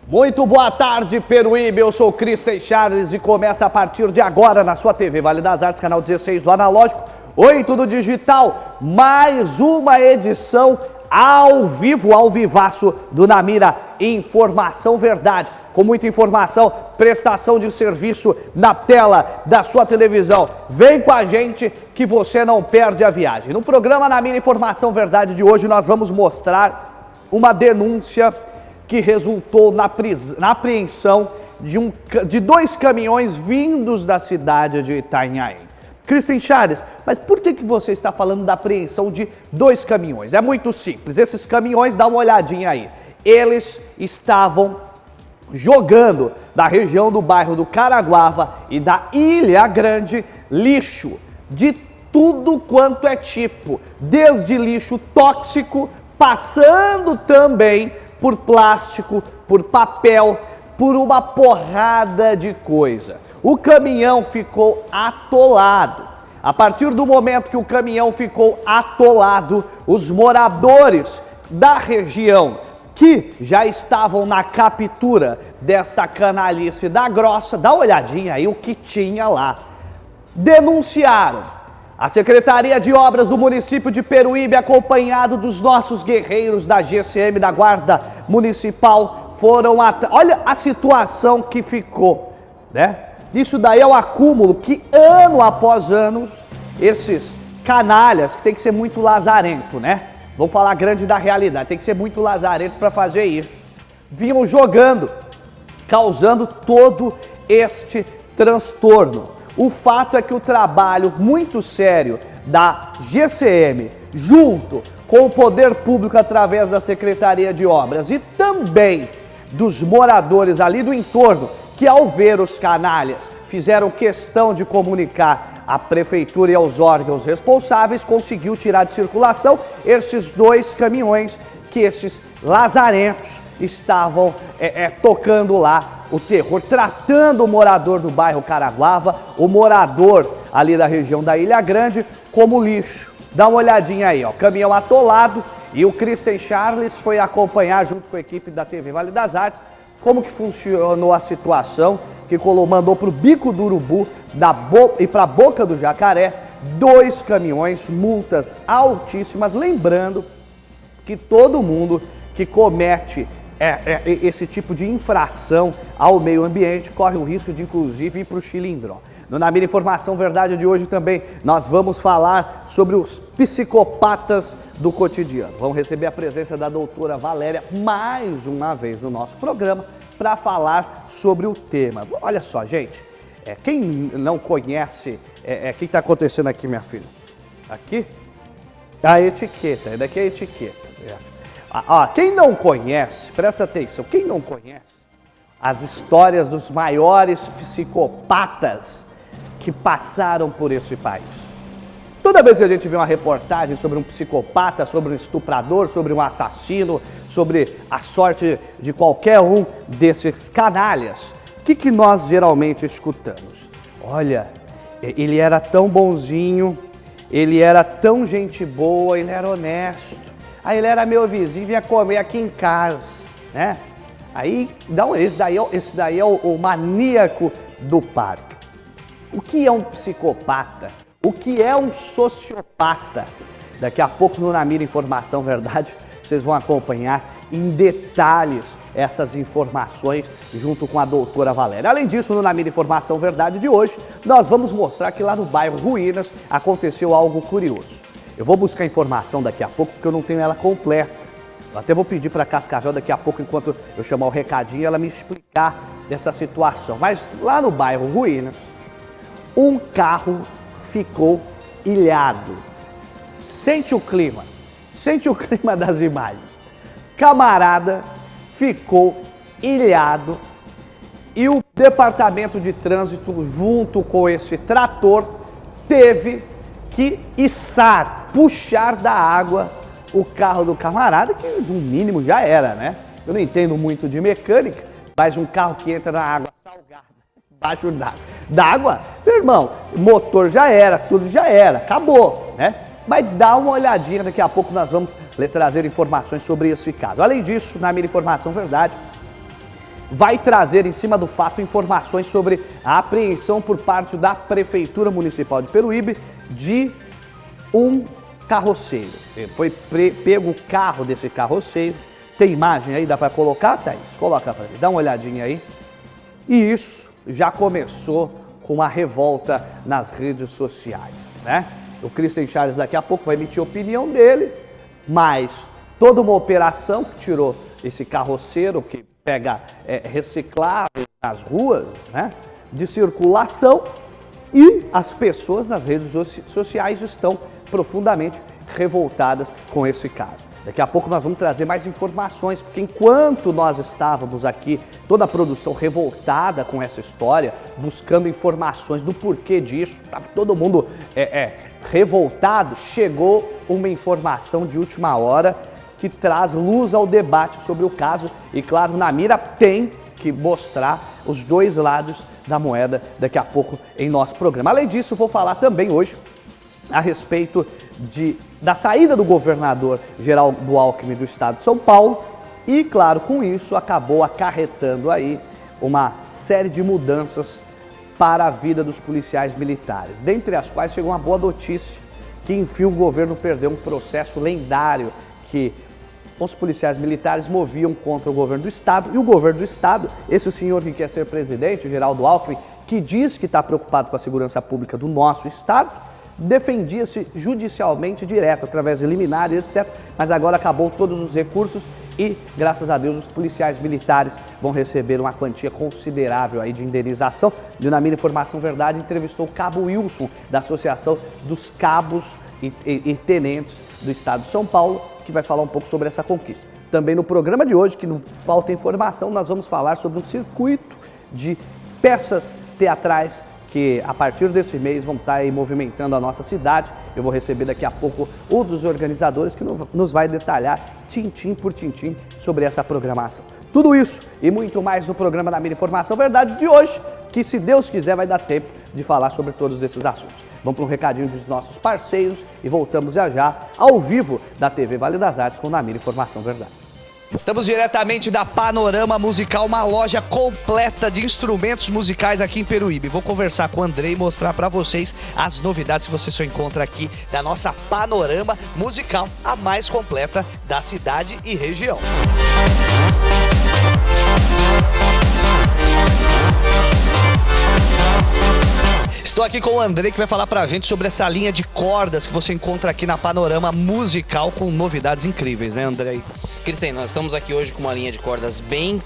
Muito boa tarde, Peruíbe, eu sou o Christian Charles e começa a partir de agora na sua TV Vale das Artes, canal 16 do Analógico, 8 do Digital, mais uma edição ao vivo, ao vivaço do Namira Informação Verdade, com muita informação, prestação de serviço na tela da sua televisão. Vem com a gente que você não perde a viagem. No programa Namira Informação Verdade de hoje nós vamos mostrar uma denúncia que resultou na apreensão de dois caminhões vindos da cidade de Itanhaém. Christian Charles, mas por que você está falando da apreensão de dois caminhões? É muito simples, esses caminhões, dá uma olhadinha aí, eles estavam jogando da região do bairro do Caraguava e da Ilha Grande lixo de tudo quanto é tipo, desde lixo tóxico, passando também por plástico, por papel, por uma porrada de coisa. O caminhão ficou atolado. A partir do momento que o caminhão ficou atolado, os moradores da região que já estavam na captura desta canalice da Grossa, dá uma olhadinha aí o que tinha lá, denunciaram. A Secretaria de Obras do município de Peruíbe, acompanhado dos nossos guerreiros da GCM, da Guarda Municipal, foram atrás. Olha a situação que ficou, né? Isso daí é o acúmulo que, ano após ano, esses canalhas, que tem que ser muito lazarento, né? Vamos falar grande da realidade, tem que ser muito lazarento para fazer isso. Vinham jogando, causando todo este transtorno. O fato é que o trabalho muito sério da GCM, junto com o poder público através da Secretaria de Obras e também dos moradores ali do entorno, que ao ver os canalhas fizeram questão de comunicar à prefeitura e aos órgãos responsáveis, conseguiu tirar de circulação esses dois caminhões que esses lazarentos estavam tocando lá o terror, tratando o morador do bairro Caraguava, o morador ali da região da Ilha Grande, como lixo. Dá uma olhadinha aí, ó, caminhão atolado, e o Christian Charles foi acompanhar junto com a equipe da TV Vale das Artes como que funcionou a situação, que mandou para o Bico do Urubu e para a Boca do Jacaré, dois caminhões, multas altíssimas, lembrando que todo mundo que comete esse tipo de infração ao meio ambiente corre o risco de, inclusive, ir para o Chilindró. No Namira Informação Verdade de hoje também nós vamos falar sobre os psicopatas do cotidiano. Vamos receber a presença da doutora Valéria mais uma vez no nosso programa para falar sobre o tema. Olha só, gente, quem não conhece, o que está acontecendo aqui, minha filha? Aqui? A etiqueta, daqui é a etiqueta. Quem não conhece, presta atenção, quem não conhece as histórias dos maiores psicopatas que passaram por esse país. Toda vez que a gente vê uma reportagem sobre um psicopata, sobre um estuprador, sobre um assassino, sobre a sorte de qualquer um desses canalhas, o que nós geralmente escutamos? Olha, ele era tão bonzinho, ele era tão gente boa, ele era honesto. Aí ele era meu vizinho, vinha comer aqui em casa, né? Aí, esse daí é o maníaco do parque. O que é um psicopata? O que é um sociopata? Daqui a pouco no Namira Informação Verdade, vocês vão acompanhar em detalhes essas informações junto com a doutora Valéria. Além disso, no Namira Informação Verdade de hoje, nós vamos mostrar que lá no bairro Ruínas aconteceu algo curioso. Eu vou buscar informação daqui a pouco porque eu não tenho ela completa. Eu até vou pedir para a Cascavel daqui a pouco, enquanto eu chamar o recadinho, ela me explicar dessa situação. Mas lá no bairro Ruínas, um carro ficou ilhado. Sente o clima das imagens. Camarada ficou ilhado e o departamento de trânsito, junto com esse trator, teve que puxar da água o carro do camarada, que no mínimo já era, né? Eu não entendo muito de mecânica, mas um carro que entra na água salgada, embaixo d'água, meu irmão, motor já era, tudo já era, acabou, né? Mas dá uma olhadinha, daqui a pouco nós vamos lhe trazer informações sobre esse caso. Além disso, na minha Informação Verdade, vai trazer em cima do fato informações sobre a apreensão por parte da Prefeitura Municipal de Peruíbe de um carroceiro. Foi pego o carro desse carroceiro. Tem imagem aí, dá para colocar, Thaís? Coloca para mim, dá uma olhadinha aí. E isso já começou com uma revolta nas redes sociais, né? O Christian Charles daqui a pouco vai emitir a opinião dele, mas toda uma operação que tirou esse carroceiro que pega recicláveis nas ruas, né, de circulação, e as pessoas nas redes sociais estão profundamente revoltadas com esse caso. Daqui a pouco nós vamos trazer mais informações, porque enquanto nós estávamos aqui, toda a produção revoltada com essa história, buscando informações do porquê disso, estava todo mundo revoltado, chegou uma informação de última hora que traz luz ao debate sobre o caso e, claro, na mira tem que mostrar os dois lados da moeda daqui a pouco em nosso programa. Além disso, vou falar também hoje a respeito da saída do governador Geraldo Alckmin do estado de São Paulo e, claro, com isso acabou acarretando aí uma série de mudanças para a vida dos policiais militares, dentre as quais chegou uma boa notícia, que enfim o governo perdeu um processo lendário que os policiais militares moviam contra o governo do estado, e o governo do estado, esse senhor que quer ser presidente, o Geraldo Alckmin, que diz que está preocupado com a segurança pública do nosso estado, defendia-se judicialmente direto, através de liminar e etc., mas agora acabou todos os recursos e, graças a Deus, os policiais militares vão receber uma quantia considerável aí de indenização. E na minha Informação Verdade entrevistou o Cabo Wilson, da Associação dos Cabos e Tenentes do Estado de São Paulo, que vai falar um pouco sobre essa conquista. Também no programa de hoje, que não falta informação, nós vamos falar sobre um circuito de peças teatrais que a partir desse mês vão estar aí movimentando a nossa cidade. Eu vou receber daqui a pouco um dos organizadores que nos vai detalhar tintim por tintim sobre essa programação. Tudo isso e muito mais no programa da minha Informação Verdade de hoje, que se Deus quiser vai dar tempo de falar sobre todos esses assuntos. Vamos para um recadinho dos nossos parceiros e voltamos já ao vivo da TV Vale das Artes com a minha Informação Verdade. Estamos diretamente da Panorama Musical, uma loja completa de instrumentos musicais aqui em Peruíbe. Vou conversar com o Andrei e mostrar para vocês as novidades que você só encontra aqui da nossa Panorama Musical, a mais completa da cidade e região. Estou aqui com o Andrei, que vai falar pra gente sobre essa linha de cordas que você encontra aqui na Panorama Musical, com novidades incríveis, né, Andrei? Cristian, nós estamos aqui hoje com uma linha de cordas bem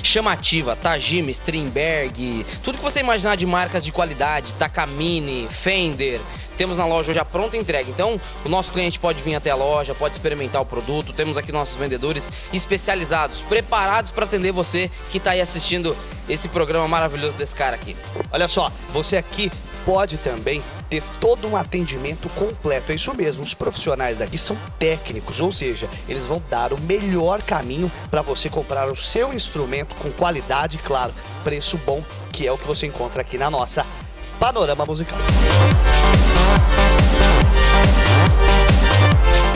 chamativa, Tajima, Strindberg, tudo que você imaginar de marcas de qualidade, Takamine, Fender. Temos na loja hoje a pronta entrega, então o nosso cliente pode vir até a loja, pode experimentar o produto. Temos aqui nossos vendedores especializados, preparados para atender você que está aí assistindo esse programa maravilhoso desse cara aqui. Olha só, você aqui pode também ter todo um atendimento completo, é isso mesmo, os profissionais daqui são técnicos, ou seja, eles vão dar o melhor caminho para você comprar o seu instrumento com qualidade e, claro, preço bom, que é o que você encontra aqui na nossa Panorama Musical.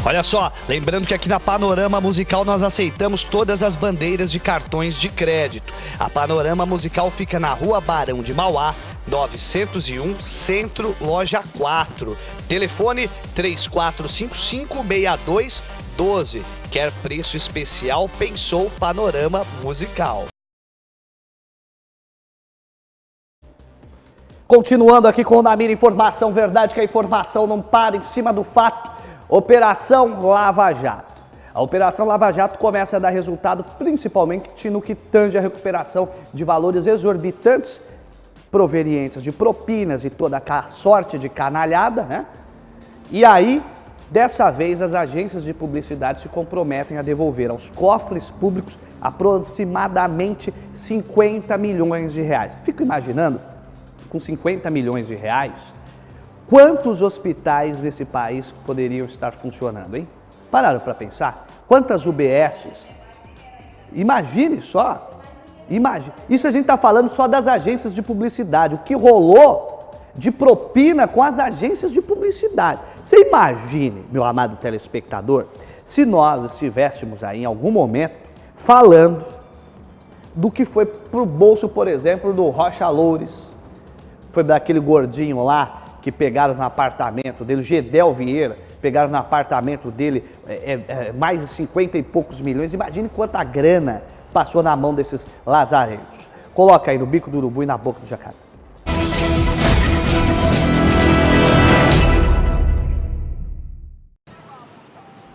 Olha só, lembrando que aqui na Panorama Musical nós aceitamos todas as bandeiras de cartões de crédito. A Panorama Musical fica na Rua Barão de Mauá, 901, Centro, Loja 4. Telefone 3455-6212. Quer preço especial? Pensou Panorama Musical. Continuando aqui com a minha Informação Verdade, que a informação não para em cima do fato. Operação Lava Jato. A Operação Lava Jato começa a dar resultado principalmente no que tange a recuperação de valores exorbitantes provenientes de propinas e toda a sorte de canalhada, né? E aí, dessa vez, as agências de publicidade se comprometem a devolver aos cofres públicos aproximadamente 50 milhões de reais. Fico imaginando, com 50 milhões de reais, quantos hospitais desse país poderiam estar funcionando, hein? Pararam para pensar? Quantas UBSs? Imagine só. Imagine. Isso a gente está falando só das agências de publicidade. O que rolou de propina com as agências de publicidade. Você imagine, meu amado telespectador, se nós estivéssemos aí em algum momento falando do que foi pro bolso, por exemplo, do Rocha Loures, foi daquele gordinho lá que pegaram no apartamento dele, o Gedel Vieira, pegaram no apartamento dele mais de 50 e poucos milhões. Imagine quanta grana passou na mão desses lazarentos. Coloca aí no bico do urubu e na boca do jacaré.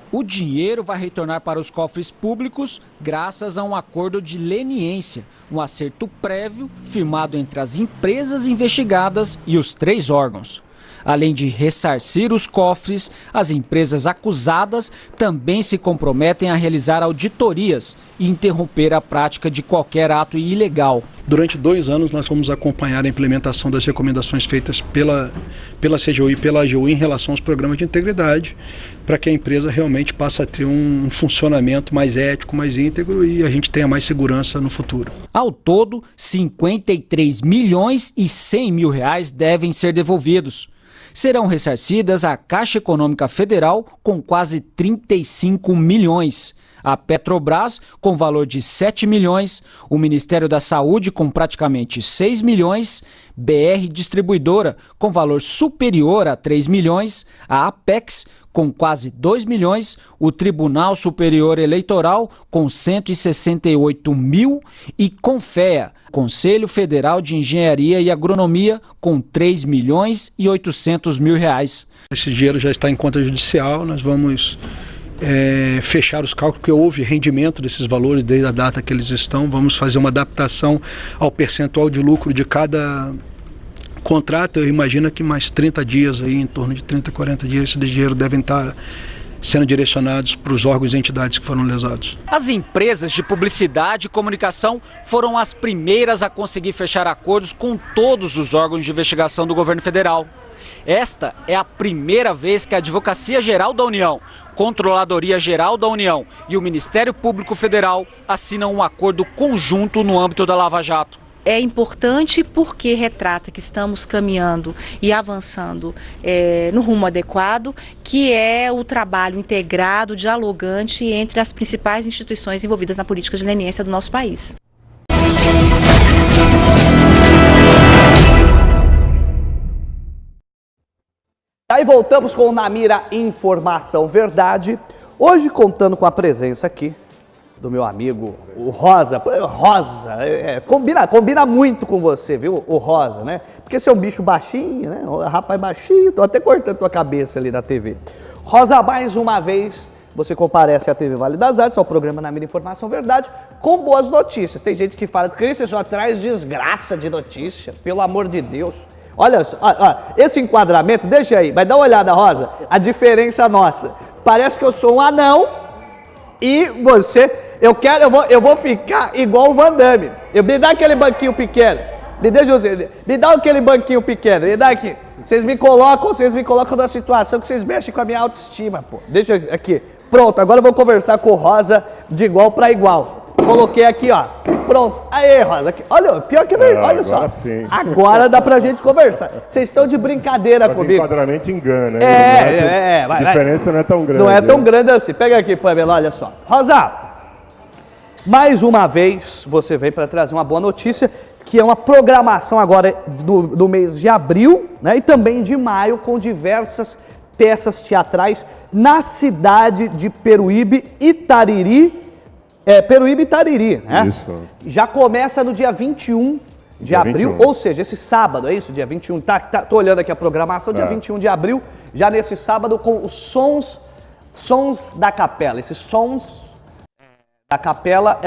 O dinheiro vai retornar para os cofres públicos graças a um acordo de leniência, um acerto prévio firmado entre as empresas investigadas e os 3 órgãos. Além de ressarcir os cofres, as empresas acusadas também se comprometem a realizar auditorias e interromper a prática de qualquer ato ilegal. Durante 2 anos nós vamos acompanhar a implementação das recomendações feitas pela CGU e pela AGU em relação aos programas de integridade, para que a empresa realmente passe a ter um funcionamento mais ético, mais íntegro e a gente tenha mais segurança no futuro. Ao todo, 53 milhões e 100 mil reais devem ser devolvidos. Serão ressarcidas a Caixa Econômica Federal com quase 35 milhões, a Petrobras com valor de 7 milhões, o Ministério da Saúde com praticamente 6 milhões, BR Distribuidora com valor superior a 3 milhões, a Apex com quase 2 milhões, o Tribunal Superior Eleitoral com 168 mil e Confea, Conselho Federal de Engenharia e Agronomia, com 3 milhões e 800 mil reais. Esse dinheiro já está em conta judicial, nós vamos fechar os cálculos, porque houve rendimento desses valores desde a data que eles estão, vamos fazer uma adaptação ao percentual de lucro de cada contrato. Eu imagino que mais 30 dias, aí, em torno de 30, 40 dias, esse dinheiro devem estar sendo direcionados para os órgãos e entidades que foram lesados. As empresas de publicidade e comunicação foram as primeiras a conseguir fechar acordos com todos os órgãos de investigação do governo federal. Esta é a primeira vez que a Advocacia Geral da União, Controladoria Geral da União e o Ministério Público Federal assinam um acordo conjunto no âmbito da Lava Jato. É importante porque retrata que estamos caminhando e avançando no rumo adequado, que é o trabalho integrado, dialogante entre as principais instituições envolvidas na política de leniência do nosso país. Aí voltamos com o Na Mira Informação Verdade, hoje contando com a presença aqui do meu amigo, o Rosa. Rosa, combina muito com você, viu, o Rosa, né? Porque você é um bicho baixinho, né? Um rapaz baixinho, tô até cortando tua cabeça ali na TV. Rosa, mais uma vez, você comparece à TV Vale das Artes, ao programa Na Mira Informação Verdade, com boas notícias. Tem gente que fala que você só traz desgraça de notícia, pelo amor de Deus. Olha só, esse enquadramento, deixa aí, vai dar uma olhada, Rosa, a diferença nossa. Parece que eu sou um anão e você, eu vou ficar igual o Van Damme. Me dá aquele banquinho pequeno, me dá aquele banquinho pequeno, me dá aqui. Vocês me colocam na situação que vocês mexem com a minha autoestima, pô. Deixa aqui, pronto, agora eu vou conversar com o Rosa de igual para igual. Coloquei aqui, ó. Pronto. Aê, Rosa. Aqui. Olha, pior que verdade. Olha só. Sim. Agora dá pra gente conversar. Vocês estão de brincadeira comigo. O enquadramento engana, hein? Vai. A diferença não é tão grande. Não é tão grande assim. Pega aqui, Pamela, olha só. Rosa, mais uma vez você vem para trazer uma boa notícia, que é uma programação agora do mês de abril, né, e também de maio, com diversas peças teatrais na cidade de Peruíbe e Tariri. Peruíbe e Tariri, né? Isso. Já começa no dia 21 de abril, 21. ou seja, esse sábado, é isso? Dia 21, tô olhando aqui a programação, dia 21 de abril, já nesse sábado, com os sons Sons da Capela. Esses sons da Capela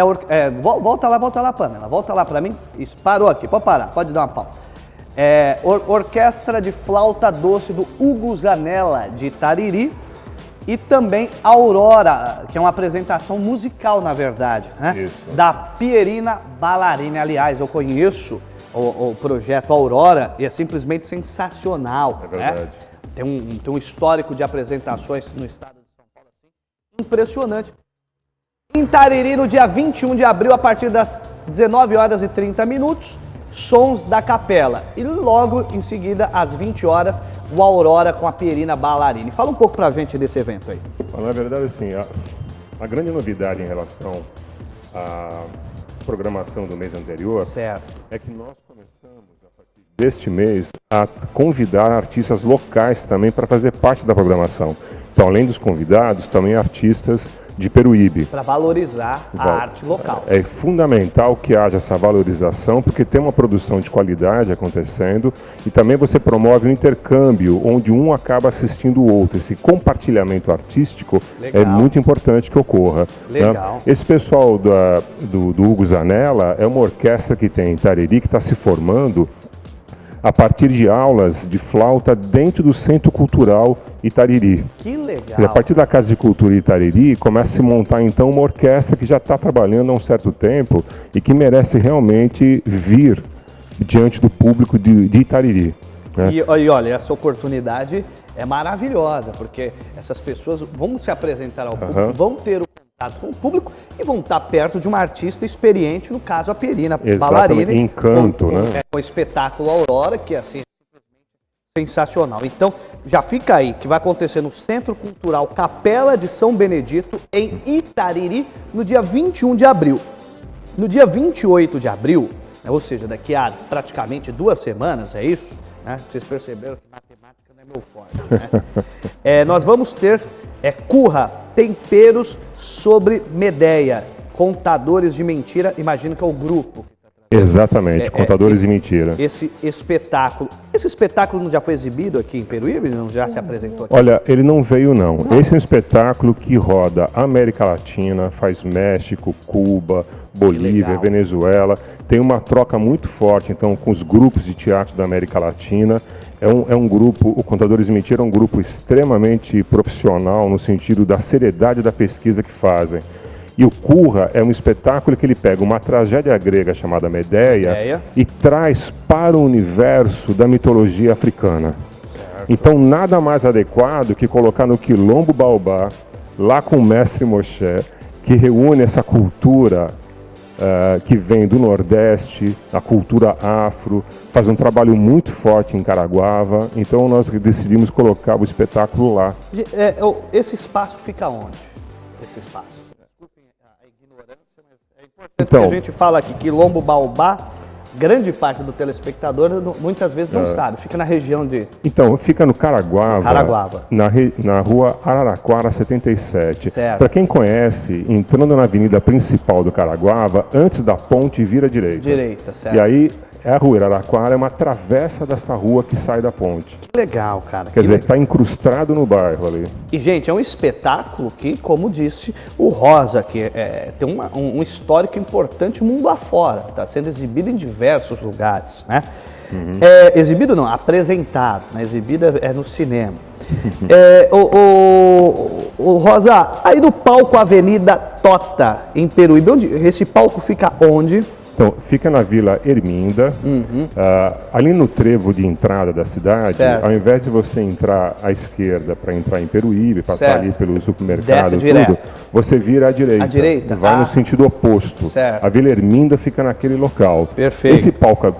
volta lá, Pamela. Volta lá para mim. Isso, parou aqui. Pode parar, pode dar uma pausa. Orquestra de Flauta Doce do Hugo Zanella, de Itariri. E também Aurora, que é uma apresentação musical, na verdade, né? Isso. Da Pierina Ballarini. Aliás, eu conheço o projeto Aurora e é simplesmente sensacional. É verdade. Né? Tem um histórico de apresentações no estado de São Paulo assim, impressionante. Em Itariri, no dia 21 de abril, a partir das 19 horas e 30 minutos, Sons da Capela. E logo em seguida, às 20 horas, o Aurora com a Pierina Ballarini. Fala um pouco pra gente desse evento aí. Na verdade, assim, a grande novidade em relação à programação do mês anterior é que nós começamos, a partir deste mês, a convidar artistas locais também para fazer parte da programação. Então, além dos convidados, também artistas de Peruíbe. Para valorizar a arte local. É fundamental que haja essa valorização, porque tem uma produção de qualidade acontecendo e também você promove um intercâmbio, onde um acaba assistindo o outro. Esse compartilhamento artístico é muito importante que ocorra. Legal. Né? Esse pessoal do Hugo Zanella é uma orquestra que tem em Itariri, que está se formando a partir de aulas de flauta dentro do Centro Cultural Itariri. Que legal! E a partir da Casa de Cultura Itariri, começa a se montar então uma orquestra que já está trabalhando há um certo tempo e que merece realmente vir diante do público de Itariri. Né? E olha, essa oportunidade é maravilhosa, porque essas pessoas vão se apresentar ao público, vão ter o contato com o público e vão estar perto de uma artista experiente, no caso a Pierina Ballarini. Encanto, né? Com o espetáculo Aurora, que é assim, sensacional. Então, já fica aí, que vai acontecer no Centro Cultural Capela de São Benedito, em Itariri, no dia 21 de abril. No dia 28 de abril, né, ou seja, daqui a praticamente 2 semanas, é isso? Né? Vocês perceberam que matemática não é meu forte, né? Nós vamos ter Curra, Temperos sobre Medeia, Contadores de Mentira, imagino que é o grupo. Exatamente, Contadores de Mentira. Esse espetáculo não já foi exibido aqui em Peruíbe? Não já se apresentou aqui? Olha, ele não veio não. Esse é um espetáculo que roda América Latina, faz México, Cuba, Bolívia, Venezuela. Tem uma troca muito forte então com os grupos de teatro da América Latina. É um grupo, o Contadores de Mentira é um grupo extremamente profissional no sentido da seriedade da pesquisa que fazem. E o Curra é um espetáculo que ele pega uma tragédia grega chamada Medeia e traz para o universo da mitologia africana. Certo. Então nada mais adequado que colocar no Quilombo Baobá, lá com o mestre Moshe, que reúne essa cultura que vem do Nordeste, a cultura afro, faz um trabalho muito forte em Caraguava. Então nós decidimos colocar o espetáculo lá. Esse espaço fica onde? Esse espaço? Então, a gente fala aqui, Quilombo Baobá, grande parte do telespectador muitas vezes não sabe, fica na região de... Então, fica no Caraguava. Na rua Araraquara 77. Para quem conhece, entrando na avenida principal do Caraguava, antes da ponte vira direita. Certo. E aí, a rua Araraquara é uma travessa desta rua que sai da ponte. Que legal, cara. Quer dizer, está incrustado no bairro ali. E, gente, é um espetáculo que, como disse o Rosa, que tem um histórico importante mundo afora. Está sendo exibido em diversos lugares, né? Exibido não, apresentado. Né? Exibido é no cinema. O Rosa, aí no palco Avenida Tota, em Peruíbe, esse palco fica onde? Então, fica na Vila Erminda, ali no trevo de entrada da cidade, ao invés de você entrar à esquerda para entrar em Peruíbe, passar ali pelo supermercado e tudo, você vira à direita. Vai no sentido oposto. A Vila Erminda fica naquele local. Perfeito. Esse palco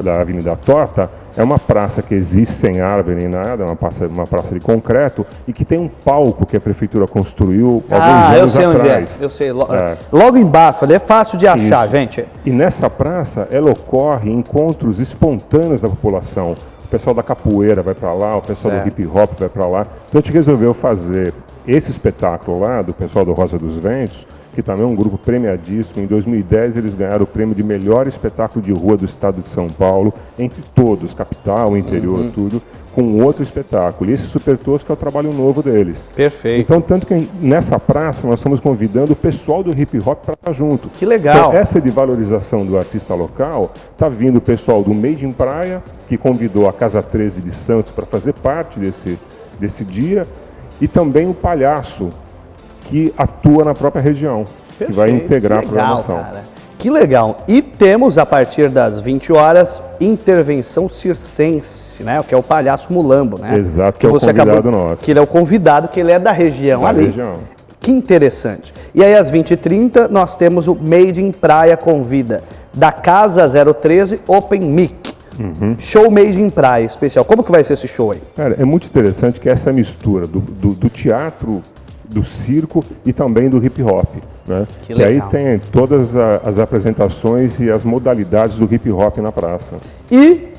da Avenida Tota é uma praça que existe sem árvore nem nada, é uma praça de concreto e que tem um palco que a prefeitura construiu alguns anos atrás. Eu sei, logo embaixo, ali é fácil de achar, gente. E nessa praça, ela ocorre encontros espontâneos da população. O pessoal da capoeira vai para lá, o pessoal do hip hop vai para lá. Então a gente resolveu fazer esse espetáculo lá, do pessoal do Rosa dos Ventos, que também é um grupo premiadíssimo, em 2010 eles ganharam o prêmio de melhor espetáculo de rua do estado de São Paulo, entre todos, capital, interior, tudo, com outro espetáculo. E esse Super Tosco é o trabalho novo deles. Perfeito. Então, tanto que nessa praça nós estamos convidando o pessoal do hip hop para estar junto. Que legal. Então, essa de valorização do artista local, está vindo o pessoal do Made in Praia, que convidou a Casa 13 de Santos para fazer parte desse dia, e também o Palhaço, que atua na própria região, que vai integrar a programação. Cara. Que legal. E temos, a partir das 20 horas, intervenção circense, né? Que é o Palhaço Mulambo, né? Exato, que é o convidado nosso. Que ele é o convidado, que ele é da região ali. Região. Que interessante. E aí, às 20h30, nós temos o Made in Praia Convida, da Casa 013 Open Mic. Show Made in Praia especial. Como que vai ser esse show aí? Cara, é muito interessante que essa mistura do teatro, do circo e também do hip hop, né? Que aí tem todas as apresentações e as modalidades do hip hop na praça. E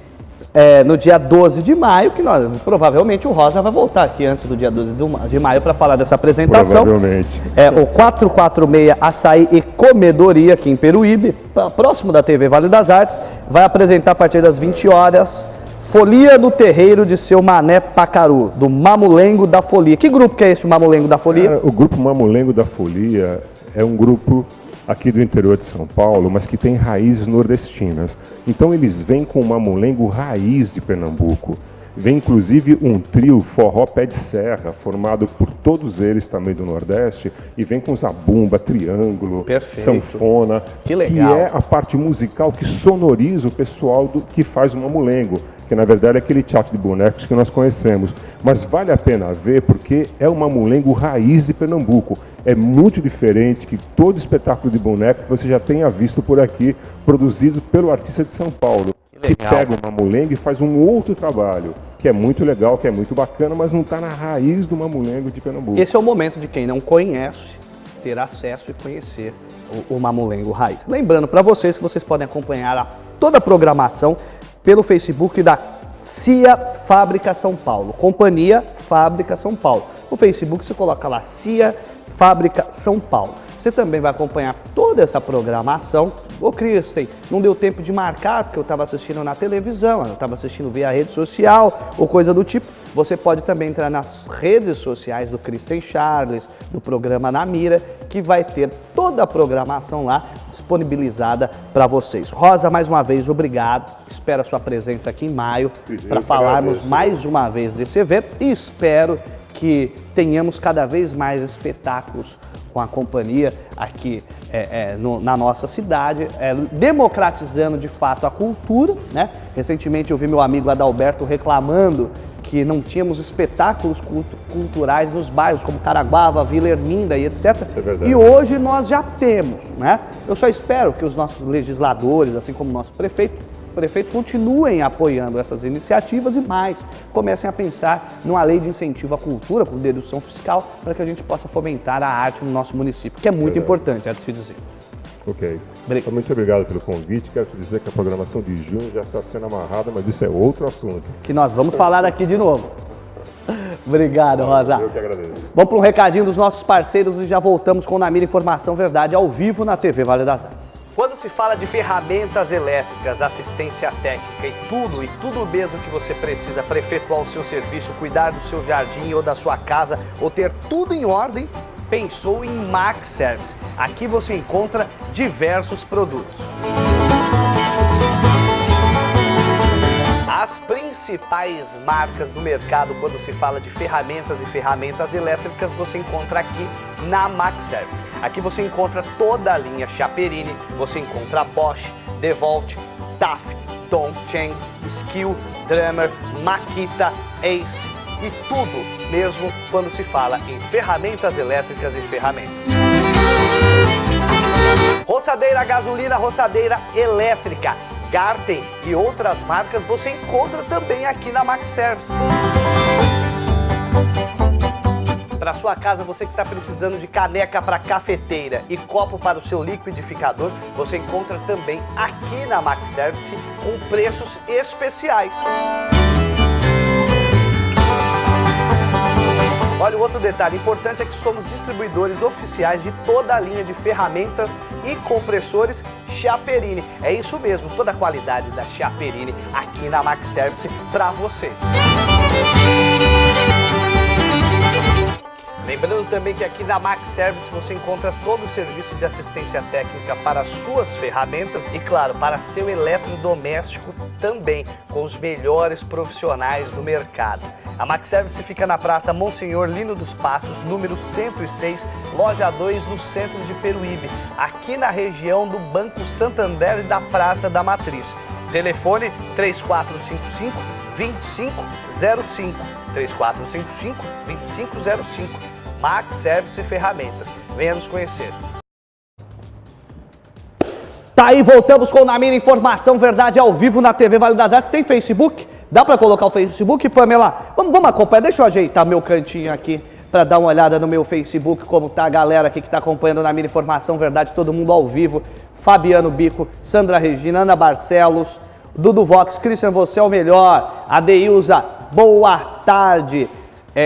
no dia 12 de maio, que provavelmente o Rosa vai voltar aqui antes do dia 12 de maio para falar dessa apresentação. Provavelmente. O 446 Açaí e Comedoria, aqui em Peruíbe, próximo da TV Vale das Artes, vai apresentar a partir das 20 horas Folia do Terreiro de Seu Mané Pacaru, do Mamulengo da Folia. Que grupo que é esse, o Mamulengo da Folia? O grupo Mamulengo da Folia é um grupo aqui do interior de São Paulo, mas que tem raízes nordestinas. Então eles vêm com o mamulengo raiz de Pernambuco. Vem inclusive um trio forró pé de serra, formado por todos eles também do Nordeste, e vem com zabumba, triângulo, sanfona, que legal. É a parte musical que sonoriza o pessoal que faz o mamulengo, que na verdade é aquele teatro de bonecos que nós conhecemos. Mas vale a pena ver porque é o mamulengo raiz de Pernambuco. É muito diferente que todo espetáculo de boneco que você já tenha visto por aqui, produzido pelo artista de São Paulo. Que pega o mamulengo e faz um outro trabalho, que é muito legal, que é muito bacana, mas não está na raiz do mamulengo de Pernambuco. Esse é o momento de quem não conhece ter acesso e conhecer o mamulengo raiz. Lembrando para vocês que vocês podem acompanhar toda a programação pelo Facebook da CIA Fábrica São Paulo, Companhia Fábrica São Paulo. No Facebook você coloca lá CIA Fábrica São Paulo. Você também vai acompanhar toda essa programação. Ô Kristen, não deu tempo de marcar porque eu estava assistindo na televisão, eu estava assistindo via rede social ou coisa do tipo. Você pode também entrar nas redes sociais do Kristen Charles, do programa Na Mira, que vai ter toda a programação lá disponibilizada para vocês. Rosa, mais uma vez, obrigado. Espero a sua presença aqui em maio para falarmos mais uma vez desse evento e espero que tenhamos cada vez mais espetáculos com a companhia aqui na nossa cidade, democratizando de fato a cultura, né? Recentemente eu vi meu amigo Adalberto reclamando que não tínhamos espetáculos culturais nos bairros, como Caraguava, Vila Erminda e etc. Isso é verdade. E hoje nós já temos, né? Eu só espero que os nossos legisladores, assim como o nosso prefeito continuem apoiando essas iniciativas e mais, comecem a pensar numa lei de incentivo à cultura, com dedução fiscal, para que a gente possa fomentar a arte no nosso município, que é muito importante, é de se dizer. Ok. Muito obrigado pelo convite. Quero te dizer que a programação de junho já está sendo amarrada, mas isso é outro assunto. Que nós vamos falar aqui de novo. Obrigado, Rosa. Eu que agradeço. Vamos para um recadinho dos nossos parceiros e já voltamos com o Na Mira Informação Verdade ao vivo na TV Vale das Artes. Quando se fala de ferramentas elétricas, assistência técnica e tudo mesmo que você precisa para efetuar o seu serviço, cuidar do seu jardim ou da sua casa ou ter tudo em ordem, pensou em Max Service. Aqui você encontra diversos produtos. As principais marcas do mercado quando se fala de ferramentas e ferramentas elétricas você encontra aqui na Max Service. Aqui você encontra toda a linha Chaperini, você encontra Bosch, DeWalt, TAF, Dongcheng, Skill, Drummer, Makita, Ace e tudo mesmo quando se fala em ferramentas elétricas e ferramentas. Roçadeira a gasolina, roçadeira elétrica, Garten e outras marcas você encontra também aqui na Max Service. Para sua casa, você que está precisando de caneca para cafeteira e copo para o seu liquidificador, você encontra também aqui na Max Service com preços especiais. Olha, o outro detalhe importante é que somos distribuidores oficiais de toda a linha de ferramentas e compressores Chiaperini. É isso mesmo, toda a qualidade da Chiaperini aqui na Max Service para você. Lembrando também que aqui na Max Service você encontra todo o serviço de assistência técnica para suas ferramentas e, claro, para seu eletrodoméstico também, com os melhores profissionais do mercado. A Max Service fica na Praça Monsenhor Lino dos Passos, número 106, loja 2, no centro de Peruíbe, aqui na região do Banco Santander e da Praça da Matriz. Telefone 3455-2505, 3455-2505. Max Service Ferramentas. Venha nos conhecer. Tá aí, voltamos com o Na Mira Informação Verdade ao vivo na TV Vale das Artes. Tem Facebook? Dá pra colocar o Facebook, Pamela? Vamos acompanhar. Deixa eu ajeitar meu cantinho aqui para dar uma olhada no meu Facebook, como tá a galera aqui que tá acompanhando Na Mira Informação Verdade, todo mundo ao vivo. Fabiano Bico, Sandra Regina, Ana Barcelos, Dudu Vox, Christian, você é o melhor. Adeilza, boa tarde.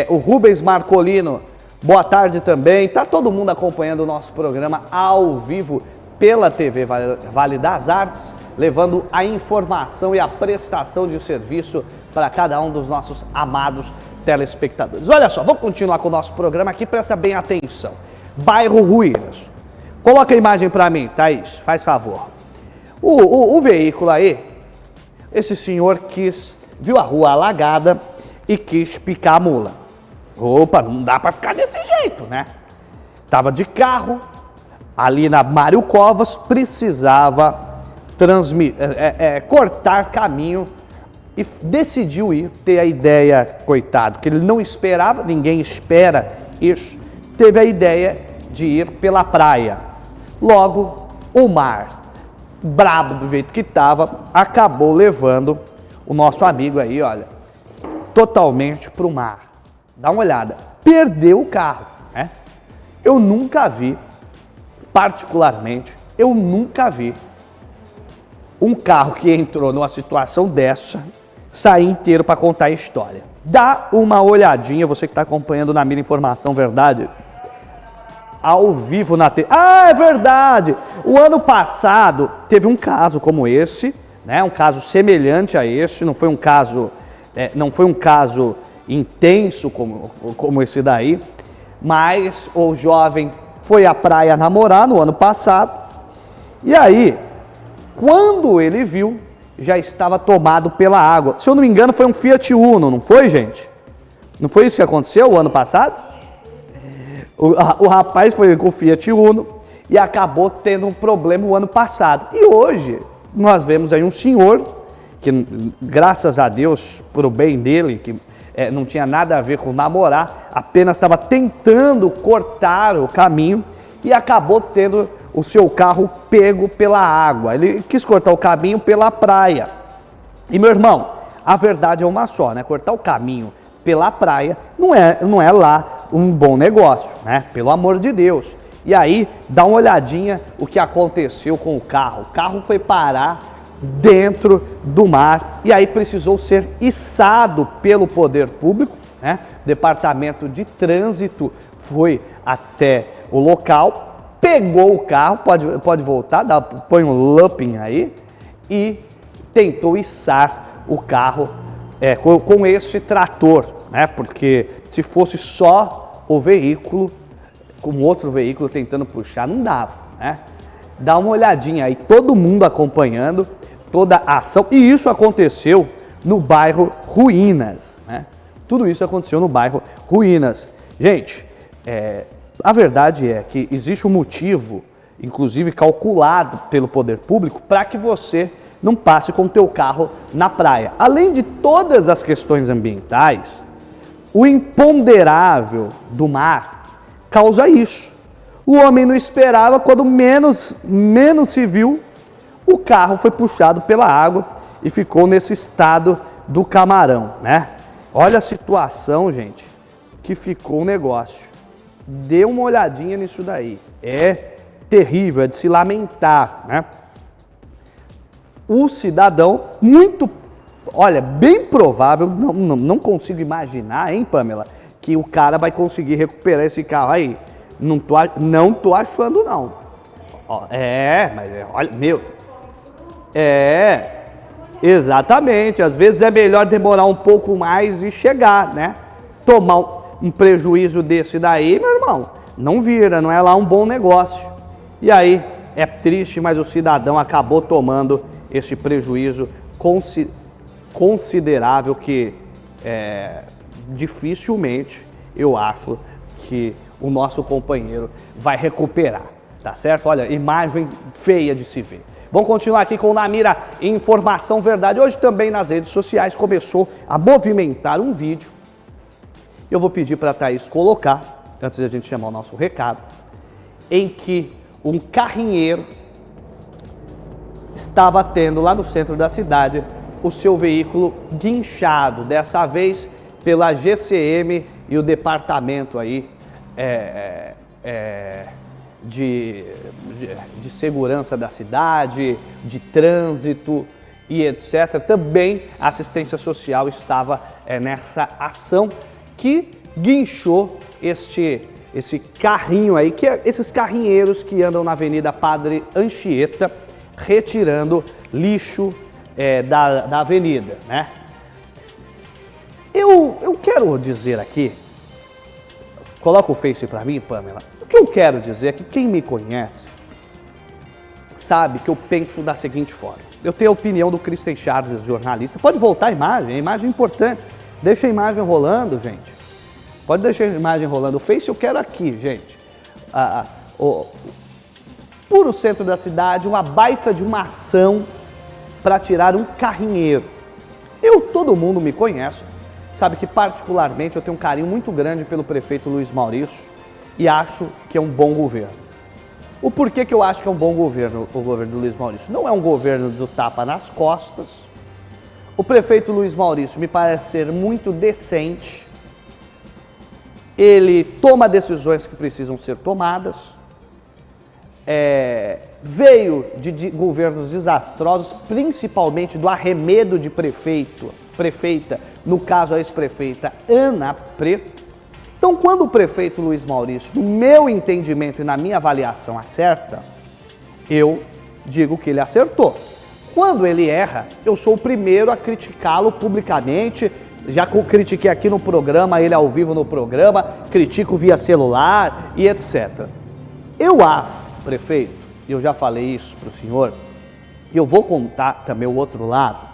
O Rubens Marcolino, boa tarde também. Tá todo mundo acompanhando o nosso programa ao vivo pela TV Vale das Artes, levando a informação e a prestação de serviço para cada um dos nossos amados telespectadores. Olha só, vamos continuar com o nosso programa aqui, presta bem atenção. Bairro Ruínas. Coloca a imagem para mim, Thaís, faz favor. O veículo aí, esse senhor viu a rua alagada e quis picar a mula. Opa, não dá para ficar desse jeito, né? Tava de carro, ali na Mário Covas, precisava cortar caminho e decidiu ter a ideia, coitado, que ele não esperava, ninguém espera isso, teve a ideia de ir pela praia. Logo, o mar, brabo do jeito que estava, acabou levando o nosso amigo aí, olha, totalmente para o mar. Dá uma olhada, perdeu o carro, né? Eu nunca vi, particularmente, eu nunca vi um carro que entrou numa situação dessa sair inteiro para contar a história. Dá uma olhadinha, você que está acompanhando Na Mira Informação Verdade, ao vivo na TV. Ah, é verdade! O ano passado teve um caso como esse, né? Um caso semelhante a esse, não foi um caso intenso como esse daí, mas o jovem foi à praia namorar no ano passado, e aí, quando ele viu, já estava tomado pela água. Se eu não me engano, foi um Fiat Uno, não foi, gente? Não foi isso que aconteceu o ano passado? O rapaz foi com o Fiat Uno e acabou tendo um problema o ano passado. E hoje, nós vemos aí um senhor, que graças a Deus, por o bem dele, que não tinha nada a ver com namorar, apenas estava tentando cortar o caminho e acabou tendo o seu carro pego pela água. Ele quis cortar o caminho pela praia. E, meu irmão, a verdade é uma só, né? Cortar o caminho pela praia não é lá um bom negócio, né? Pelo amor de Deus. E aí, dá uma olhadinha o que aconteceu com o carro. O carro foi parar dentro do mar e aí precisou ser içado pelo poder público, né? O Departamento de Trânsito foi até o local, pegou o carro, pode voltar, põe um looping aí, e tentou içar o carro com esse trator, né? Porque se fosse só o veículo, com outro veículo tentando puxar, não dava, né? Dá uma olhadinha aí, todo mundo acompanhando toda a ação, e isso aconteceu no bairro Ruínas, né? Tudo isso aconteceu no bairro Ruínas. Gente, a verdade é que existe um motivo, inclusive calculado pelo poder público, para que você não passe com o teu carro na praia. Além de todas as questões ambientais, o imponderável do mar causa isso. O homem não esperava, quando menos se viu, o carro foi puxado pela água e ficou nesse estado do camarão, né? Olha a situação, gente, que ficou o negócio. Dê uma olhadinha nisso daí. É terrível, é de se lamentar, né? O cidadão, bem provável, não consigo imaginar, hein, Pamela, que o cara vai conseguir recuperar esse carro aí. Não tô achando, não. Ó, olha, meu... Exatamente. Às vezes é melhor demorar um pouco mais e chegar, né? Tomar um prejuízo desse daí, meu irmão, não vira, não é lá um bom negócio. E aí, é triste, mas o cidadão acabou tomando esse prejuízo considerável que dificilmente eu acho que o nosso companheiro vai recuperar, tá certo? Olha, imagem feia de se ver. Vamos continuar aqui com o Na Mira Informação Verdade. Hoje também nas redes sociais começou a movimentar um vídeo. Eu vou pedir para a Thaís colocar, antes de a gente chamar o nosso recado, em que um carrinheiro estava tendo lá no centro da cidade o seu veículo guinchado, dessa vez pela GCM e o departamento aí de segurança da cidade, de trânsito e etc. Também a assistência social estava nessa ação que guinchou esse carrinho aí, esses carrinheiros que andam na Avenida Padre Anchieta, retirando lixo da avenida, né? Eu quero dizer aqui, coloca o Face pra mim, Pamela. O que eu quero dizer é que quem me conhece sabe que eu penso da seguinte forma. Eu tenho a opinião do Christian Charles, jornalista. Pode voltar a imagem é importante. Deixa a imagem rolando, gente. Pode deixar a imagem rolando. O Face eu quero aqui, gente. Por o centro da cidade, uma baita de uma ação para tirar um carrinheiro. Todo mundo me conhece, sabe que particularmente eu tenho um carinho muito grande pelo prefeito Luiz Maurício e acho que é um bom governo. O porquê que eu acho que é um bom governo, o governo do Luiz Maurício? Não é um governo do tapa nas costas. O prefeito Luiz Maurício me parece ser muito decente. Ele toma decisões que precisam ser tomadas. Veio de governos desastrosos, principalmente do arremedo de prefeita, no caso a ex-prefeita Ana Preto. Então, quando o prefeito Luiz Maurício, no meu entendimento e na minha avaliação, acerta, eu digo que ele acertou. Quando ele erra, eu sou o primeiro a criticá-lo publicamente. Já critiquei aqui no programa, ele ao vivo no programa, critico via celular e etc. Eu acho, prefeito, e eu já falei isso para o senhor, e eu vou contar também o outro lado,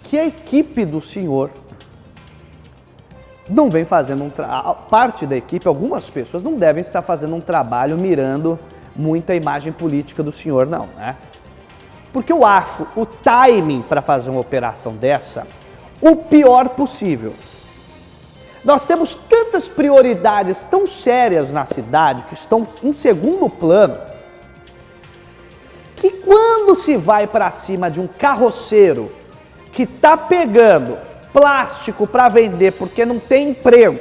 que a equipe do senhor não vem fazendo parte da equipe, algumas pessoas não devem estar fazendo um trabalho mirando muita imagem política do senhor, não, né? Porque eu acho o timing para fazer uma operação dessa o pior possível. Nós temos tantas prioridades tão sérias na cidade que estão em segundo plano, que quando se vai para cima de um carroceiro que está pegando plástico para vender porque não tem emprego,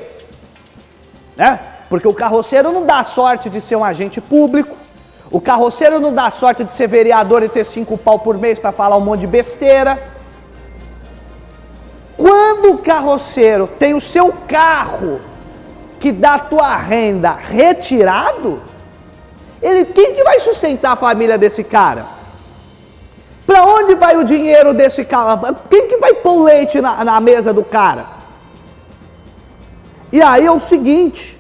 né? Porque o carroceiro não dá sorte de ser um agente público, o carroceiro não dá sorte de ser vereador e ter 5 pau por mês para falar um monte de besteira. Quando o carroceiro tem o seu carro que dá a tua renda retirado, quem que vai sustentar a família desse cara? Para onde vai o dinheiro desse cara? Quem que vai pôr leite na mesa do cara? E aí é o seguinte,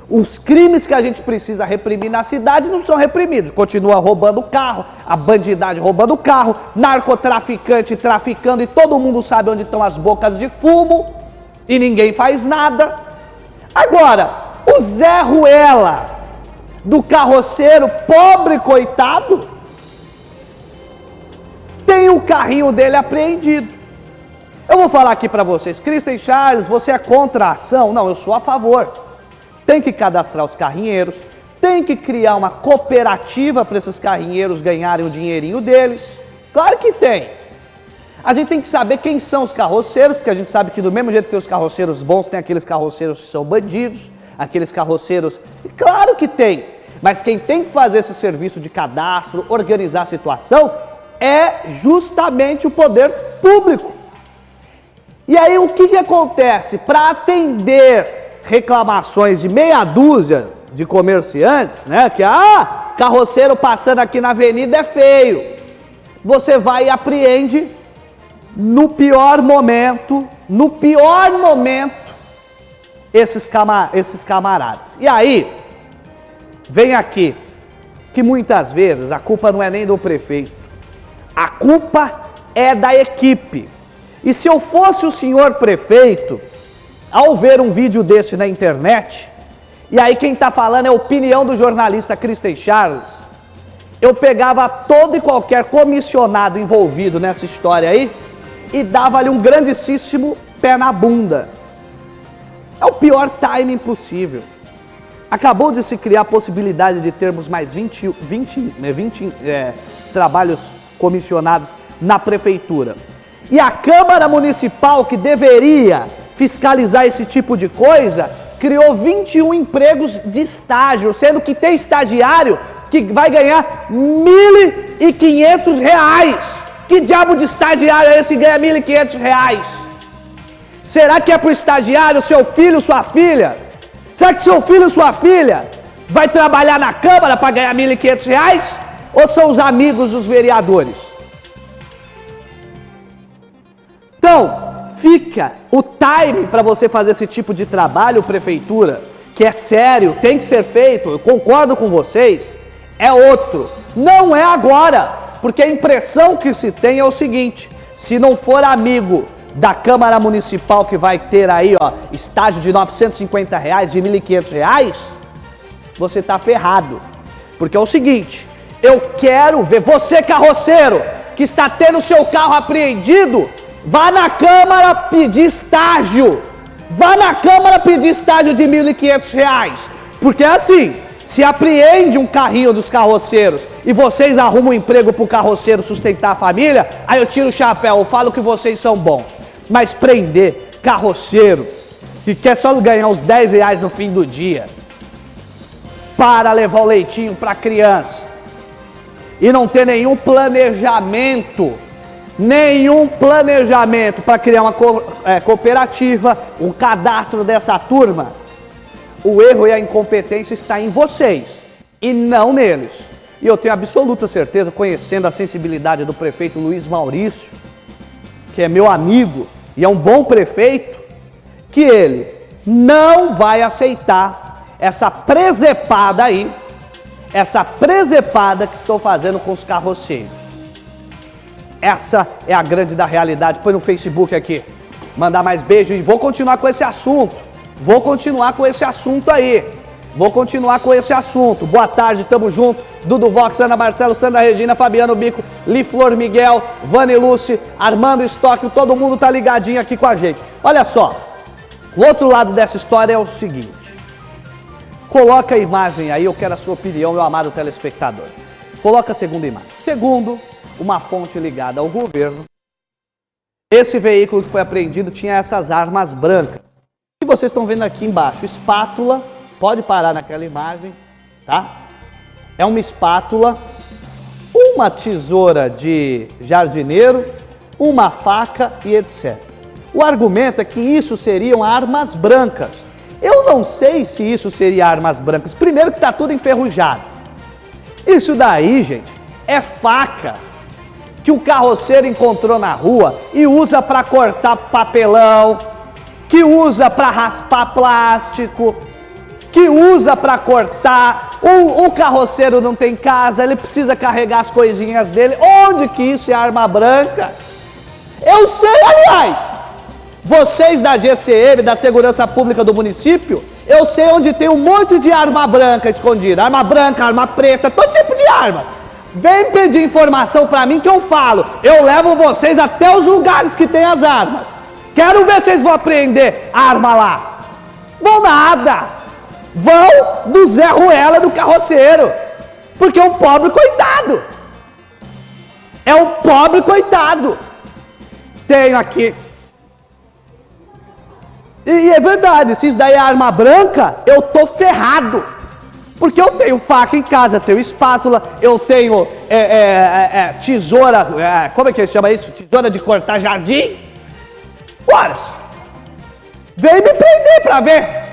os crimes que a gente precisa reprimir na cidade não são reprimidos. Continua roubando carro, a bandidagem roubando carro, narcotraficante traficando e todo mundo sabe onde estão as bocas de fumo e ninguém faz nada. Agora, o Zé Ruela do carroceiro, pobre coitado, tem o carrinho dele apreendido. Eu vou falar aqui para vocês, Christian Charles, você é contra a ação? Não, eu sou a favor. Tem que cadastrar os carrinheiros, tem que criar uma cooperativa para esses carrinheiros ganharem o dinheirinho deles. Claro que tem. A gente tem que saber quem são os carroceiros, porque a gente sabe que do mesmo jeito que tem os carroceiros bons, tem aqueles carroceiros que são bandidos, aqueles carroceiros... Claro que tem, mas quem tem que fazer esse serviço de cadastro, organizar a situação, é justamente o poder público. E aí o que acontece? Para atender reclamações de meia dúzia de comerciantes, né? Que, carroceiro passando aqui na avenida é feio. Você vai e apreende no pior momento, esses camaradas. E aí, vem aqui, que muitas vezes a culpa não é nem do prefeito, a culpa é da equipe. E se eu fosse o senhor prefeito, ao ver um vídeo desse na internet, e aí quem está falando é a opinião do jornalista Kristen Charles, eu pegava todo e qualquer comissionado envolvido nessa história aí e dava-lhe um grandíssimo pé na bunda. É o pior timing possível. Acabou de se criar a possibilidade de termos mais 20 trabalhos comissionados na prefeitura. E a Câmara Municipal, que deveria fiscalizar esse tipo de coisa, criou 21 empregos de estágio, sendo que tem estagiário que vai ganhar R$ 1.500. Que diabo de estagiário é esse que ganha R$ 1.500? Será que é para o estagiário, seu filho, sua filha? Será que seu filho, sua filha vai trabalhar na Câmara para ganhar R$ 1.500? Ou são os amigos dos vereadores? Então, fica o time para você fazer esse tipo de trabalho, prefeitura, que é sério, tem que ser feito, eu concordo com vocês, é outro. Não é agora, porque a impressão que se tem é o seguinte: se não for amigo da Câmara Municipal que vai ter aí, estágio de R$ 950, de R$ 1.500, você tá ferrado. Porque é o seguinte, eu quero ver você, carroceiro, que está tendo seu carro apreendido, vá na Câmara pedir estágio. Vá na Câmara pedir estágio de R$ 1.500. Porque é assim, se apreende um carrinho dos carroceiros e vocês arrumam um emprego para o carroceiro sustentar a família, aí eu tiro o chapéu, eu falo que vocês são bons. Mas prender carroceiro que quer só ganhar uns R$ 10 no fim do dia para levar o leitinho para a criança e não ter nenhum planejamento para criar uma cooperativa, um cadastro dessa turma, o erro e a incompetência está em vocês e não neles. E eu tenho absoluta certeza, conhecendo a sensibilidade do prefeito Luiz Maurício, que é meu amigo e é um bom prefeito, que ele não vai aceitar essa presepada aí, essa presepada que estão fazendo com os carroceiros. Essa é a grande da realidade. Põe no Facebook aqui, mandar mais beijo e vou continuar com esse assunto. Boa tarde, tamo junto. Dudu Vox, Ana Marcelo, Sandra Regina, Fabiano Bico, Liflor Miguel, Vani Lúcia, Armando Estoque, todo mundo tá ligadinho aqui com a gente. Olha só, o outro lado dessa história é o seguinte. Coloca a imagem aí, eu quero a sua opinião, meu amado telespectador. Coloca a segunda imagem. Segundo uma fonte ligada ao governo, esse veículo que foi apreendido tinha essas armas brancas. Que vocês estão vendo aqui embaixo, espátula, pode parar naquela imagem, tá? É uma espátula, uma tesoura de jardineiro, uma faca e etc. O argumento é que isso seriam armas brancas. Eu não sei se isso seria armas brancas. Primeiro que tá tudo enferrujado. Isso daí, gente, é faca que o carroceiro encontrou na rua e usa para cortar papelão, que usa para raspar plástico, que usa para cortar. O carroceiro não tem casa, ele precisa carregar as coisinhas dele. Onde que isso é arma branca? Eu sei, aliás, vocês da GCM, da Segurança Pública do município, eu sei onde tem um monte de arma branca escondida. Arma branca, arma preta, todo tipo de arma. Vem pedir informação para mim que eu falo. Eu levo vocês até os lugares que tem as armas. Quero ver se vocês vão apreender arma lá. Vão nada. Vão do Zé Ruela do carroceiro. Porque é um pobre coitado. É um pobre coitado. Tenho aqui. E é verdade, se isso daí é arma branca, eu tô ferrado. Porque eu tenho faca em casa, tenho espátula, eu tenho tesoura, como é que chama isso? Tesoura de cortar jardim. Horas. Vem me prender pra ver.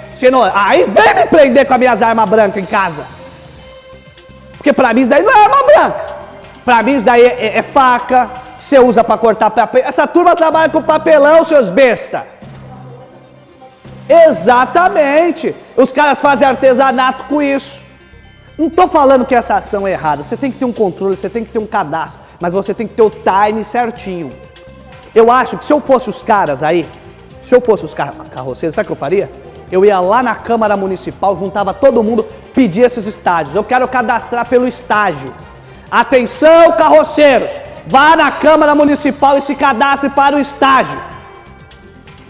Aí vem me prender com as minhas armas brancas em casa. Porque pra mim isso daí não é arma branca. Pra mim isso daí é faca, que você usa pra cortar papel. Essa turma trabalha com papelão, seus besta. Exatamente. Os caras fazem artesanato com isso. Não tô falando que essa ação é errada. Você tem que ter um controle, você tem que ter um cadastro. Mas você tem que ter o time certinho. Eu acho que se eu fosse os caras aí, se eu fosse os carroceiros, sabe o que eu faria? Eu ia lá na Câmara Municipal, juntava todo mundo, pedia esses estágios. Eu quero cadastrar pelo estágio. Atenção, carroceiros! Vá na Câmara Municipal e se cadastre para o estágio.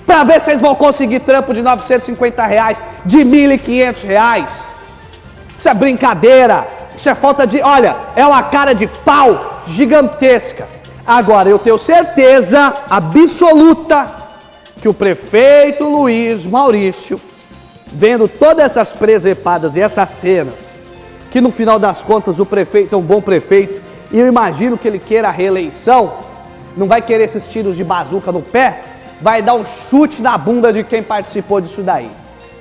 Para ver se vocês vão conseguir trampo de R$950, de R$1.500. Isso é brincadeira. Isso é falta de... Olha, é uma cara de pau gigantesca. Agora, eu tenho certeza absoluta que o prefeito Luiz Maurício, vendo todas essas presepadas e essas cenas, que no final das contas o prefeito é um bom prefeito, e eu imagino que ele queira a reeleição, não vai querer esses tiros de bazuca no pé, vai dar um chute na bunda de quem participou disso daí.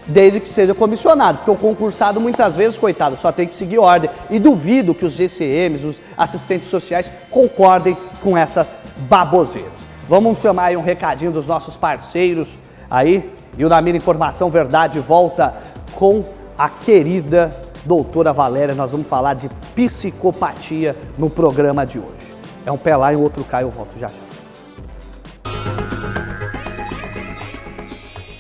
Desde que seja comissionado, porque o concursado muitas vezes, coitado, só tem que seguir ordem. E duvido que os GCMs, os assistentes sociais, concordem com essas baboseiras. Vamos chamar aí um recadinho dos nossos parceiros aí. E o Na Mira Informação Verdade volta com a querida doutora Valéria. Nós vamos falar de psicopatia no programa de hoje. É um pé lá e o outro cai, eu volto já já.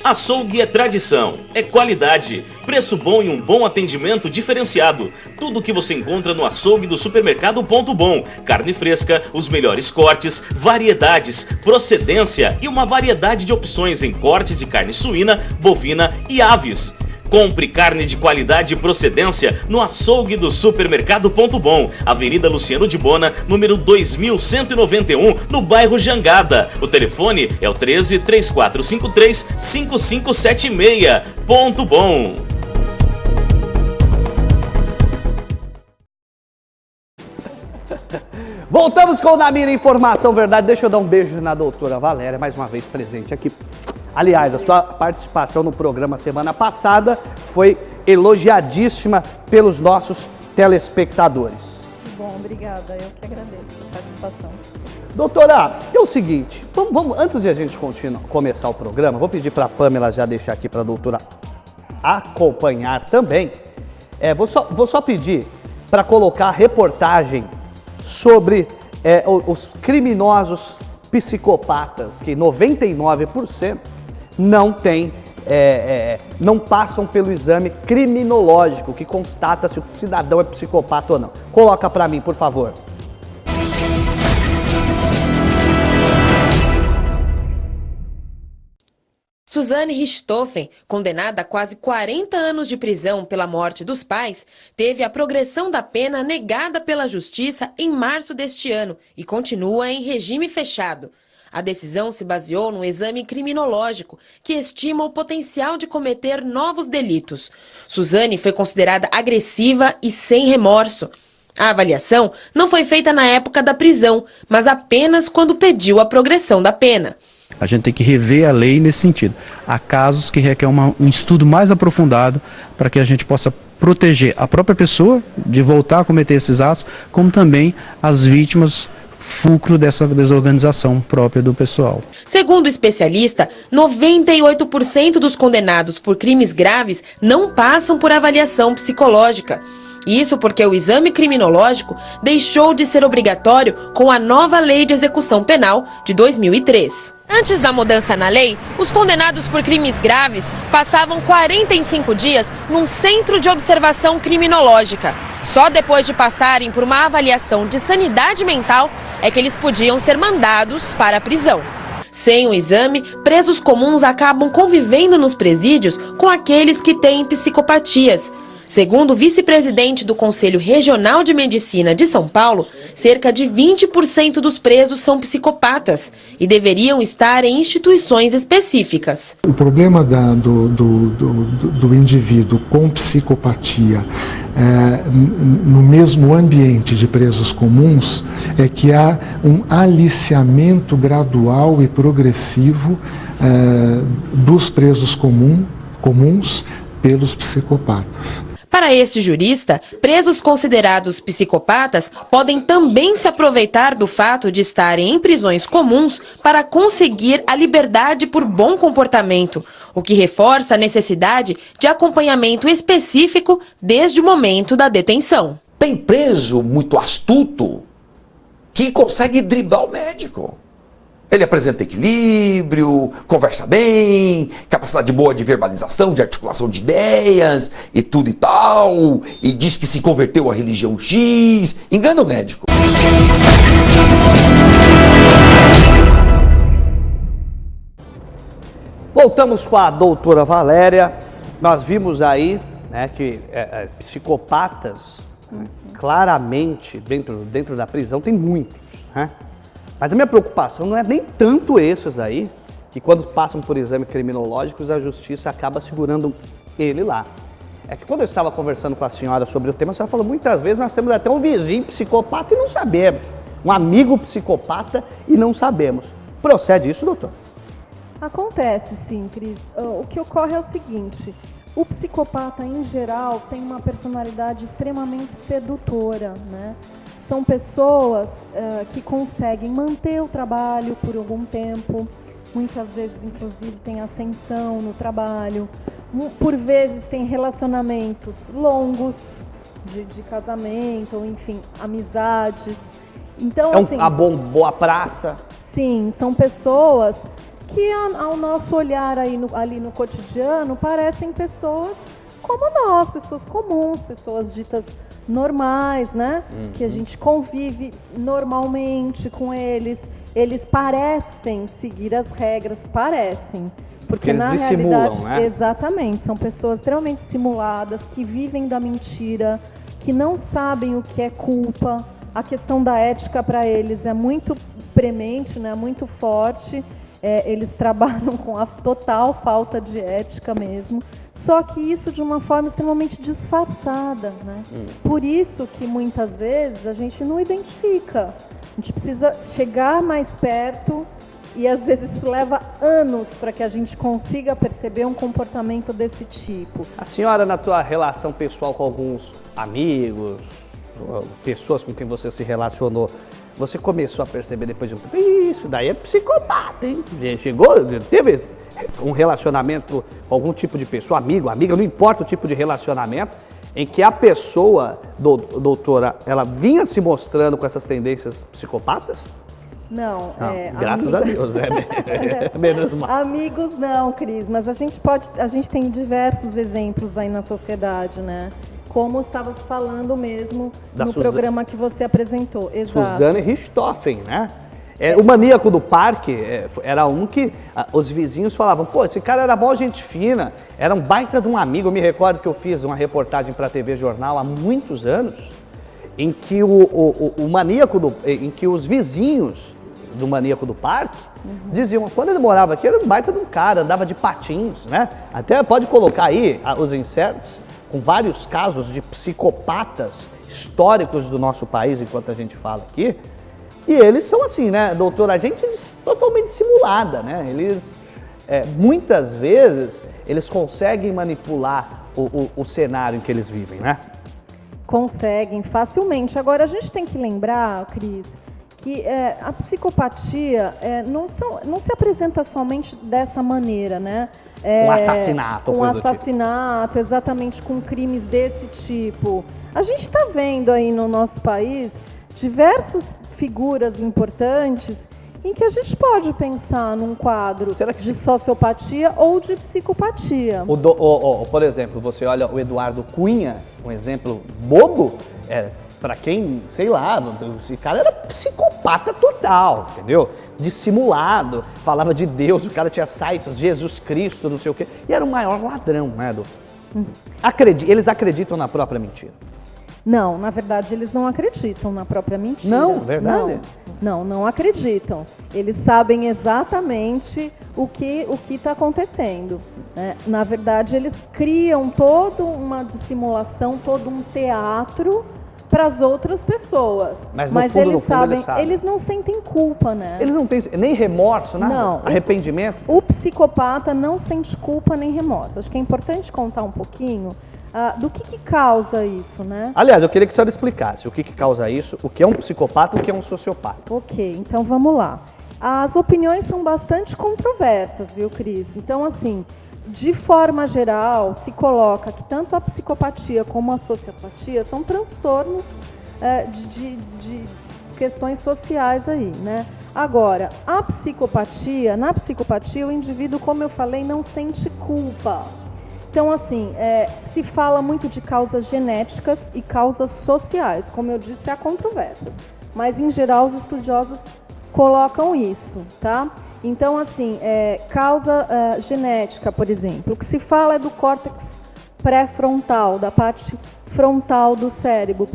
Açougue é tradição, é qualidade, preço bom e um bom atendimento diferenciado. Tudo o que você encontra no açougue do supermercado Ponto Bom. Carne fresca, os melhores cortes, variedades, procedência e uma variedade de opções em cortes de carne suína, bovina e aves. Compre carne de qualidade e procedência no açougue do supermercado Ponto Bom, Avenida Luciano de Bona, número 2191, no bairro Jangada. O telefone é o 13-3453-5576. Ponto Bom. Voltamos com o Na Mira Informação Verdade. Deixa eu dar um beijo na doutora Valéria, mais uma vez presente aqui. Aliás, a sua participação no programa semana passada foi elogiadíssima pelos nossos telespectadores. Bom, obrigada. Eu que agradeço a participação. Doutora, é o seguinte, vamos antes de a gente começar o programa, vou pedir para a Pamela já deixar aqui para a doutora acompanhar também. Vou só pedir para colocar a reportagem sobre os criminosos psicopatas, que 99% não tem, não passam pelo exame criminológico que constata se o cidadão é psicopata ou não. Coloca para mim, por favor. Suzane Richthofen, condenada a quase 40 anos de prisão pela morte dos pais, teve a progressão da pena negada pela Justiça em março deste ano e continua em regime fechado. A decisão se baseou no exame criminológico, que estima o potencial de cometer novos delitos. Suzane foi considerada agressiva e sem remorso. A avaliação não foi feita na época da prisão, mas apenas quando pediu a progressão da pena. A gente tem que rever a lei nesse sentido. Há casos que requerem um estudo mais aprofundado para que a gente possa proteger a própria pessoa de voltar a cometer esses atos, como também as vítimas, fulcro dessa desorganização própria do pessoal. Segundo o especialista, 98% dos condenados por crimes graves não passam por avaliação psicológica. Isso porque o exame criminológico deixou de ser obrigatório com a nova Lei de Execução Penal de 2003. Antes da mudança na lei, os condenados por crimes graves passavam 45 dias num centro de observação criminológica. Só depois de passarem por uma avaliação de sanidade mental é que eles podiam ser mandados para a prisão. Sem o exame, presos comuns acabam convivendo nos presídios com aqueles que têm psicopatias. Segundo o vice-presidente do Conselho Regional de Medicina de São Paulo, cerca de 20% dos presos são psicopatas e deveriam estar em instituições específicas. O problema do indivíduo com psicopatia no mesmo ambiente de presos comuns é que há um aliciamento gradual e progressivo dos presos comuns pelos psicopatas. Para este jurista, presos considerados psicopatas podem também se aproveitar do fato de estarem em prisões comuns para conseguir a liberdade por bom comportamento, o que reforça a necessidade de acompanhamento específico desde o momento da detenção. Tem preso muito astuto que consegue driblar o médico. Ele apresenta equilíbrio, conversa bem, capacidade boa de verbalização, de articulação de ideias e tudo e tal, e diz que se converteu à religião X, engana o médico. Voltamos com a doutora Valéria. Nós vimos aí, né, que psicopatas, claramente, dentro da prisão, tem muitos, né? Mas a minha preocupação não é nem tanto esses aí, que quando passam por exame criminológicos, a justiça acaba segurando ele lá. É que quando eu estava conversando com a senhora sobre o tema, a senhora falou, muitas vezes nós temos até um vizinho psicopata e não sabemos. Um amigo psicopata e não sabemos. Procede isso, doutor? Acontece sim, Cris. O que ocorre é o seguinte, o psicopata em geral tem uma personalidade extremamente sedutora, né? São pessoas que conseguem manter o trabalho por algum tempo, muitas vezes, inclusive, tem ascensão no trabalho, por vezes tem relacionamentos longos, de casamento, ou enfim, amizades. Então, assim, a boa praça. Sim, são pessoas que, ao nosso olhar ali no cotidiano, parecem pessoas como nós, pessoas comuns, pessoas ditas normais, né? Que a gente convive normalmente com eles. Eles parecem seguir as regras, porque eles na dissimulam, realidade, né? Exatamente, são pessoas extremamente simuladas, que vivem da mentira, que não sabem o que é culpa. A questão da ética para eles é muito premente, né? Muito forte. Eles trabalham com a total falta de ética mesmo, só que isso de uma forma extremamente disfarçada, né? Por isso que muitas vezes a gente não identifica, a gente precisa chegar mais perto e às vezes isso leva anos para que a gente consiga perceber um comportamento desse tipo. A senhora, na sua relação pessoal com alguns amigos, pessoas com quem você se relacionou, você começou a perceber depois de um tempo, isso daí é psicopata, hein? Teve um relacionamento com algum tipo de pessoa, amigo, amiga, não importa o tipo de relacionamento, em que a pessoa, doutora, ela vinha se mostrando com essas tendências psicopatas? Não, graças a Deus, né? Menos mal. Amigos não, Cris, mas a gente tem diversos exemplos aí na sociedade, né? Como estavas falando mesmo no programa que você apresentou. Exato. Suzane Richthofen, né? O maníaco do parque era um que os vizinhos falavam, pô, esse cara era mó gente fina, era um baita de um amigo. Eu me recordo que eu fiz uma reportagem para a TV Jornal há muitos anos, em que o maníaco em que os vizinhos do maníaco do parque diziam, quando ele morava aqui, era um baita de um cara, andava de patins, né? Até pode colocar aí os inserts com vários casos de psicopatas históricos do nosso país, enquanto a gente fala aqui. E eles são assim, né, doutora, a gente totalmente simulada, né? Eles, muitas vezes, eles conseguem manipular o cenário em que eles vivem, né? Conseguem, facilmente. Agora, a gente tem que lembrar, Cris, que a psicopatia não se apresenta somente dessa maneira, né? Um assassinato. Um assassinato, exatamente, com crimes desse tipo. A gente está vendo aí no nosso país diversas figuras importantes em que a gente pode pensar num quadro de sociopatia ou de psicopatia. Por exemplo, você olha o Eduardo Cunha, um exemplo bobo, para quem, sei lá, esse cara era psicopata total, entendeu? Dissimulado, falava de Deus, o cara tinha sites, Jesus Cristo, não sei o quê, e era o maior ladrão, né, doutor? Eles acreditam na própria mentira? Não, na verdade eles não acreditam na própria mentira. Não, verdade? Não acreditam. Eles sabem exatamente o que está acontecendo, né? Na verdade, eles criam toda uma dissimulação, todo um teatro para as outras pessoas. Mas eles sabem, eles não sentem culpa, né? Eles não têm nem remorso, nada? Não. Arrependimento? O psicopata não sente culpa nem remorso. Acho que é importante contar um pouquinho do que causa isso, né? Aliás, eu queria que a senhora explicasse o que causa isso, o que é um psicopata e o que é um sociopata. Ok, então vamos lá. As opiniões são bastante controversas, viu, Cris? Então, assim, de forma geral, se coloca que tanto a psicopatia como a sociopatia são transtornos de questões sociais aí, né? Agora, na psicopatia, o indivíduo, como eu falei, não sente culpa. Então, assim, se fala muito de causas genéticas e causas sociais. Como eu disse, há controvérsias. Mas, em geral, os estudiosos colocam isso, tá? Então, assim, causa genética, por exemplo. O que se fala é do córtex pré-frontal, da parte frontal do cérebro,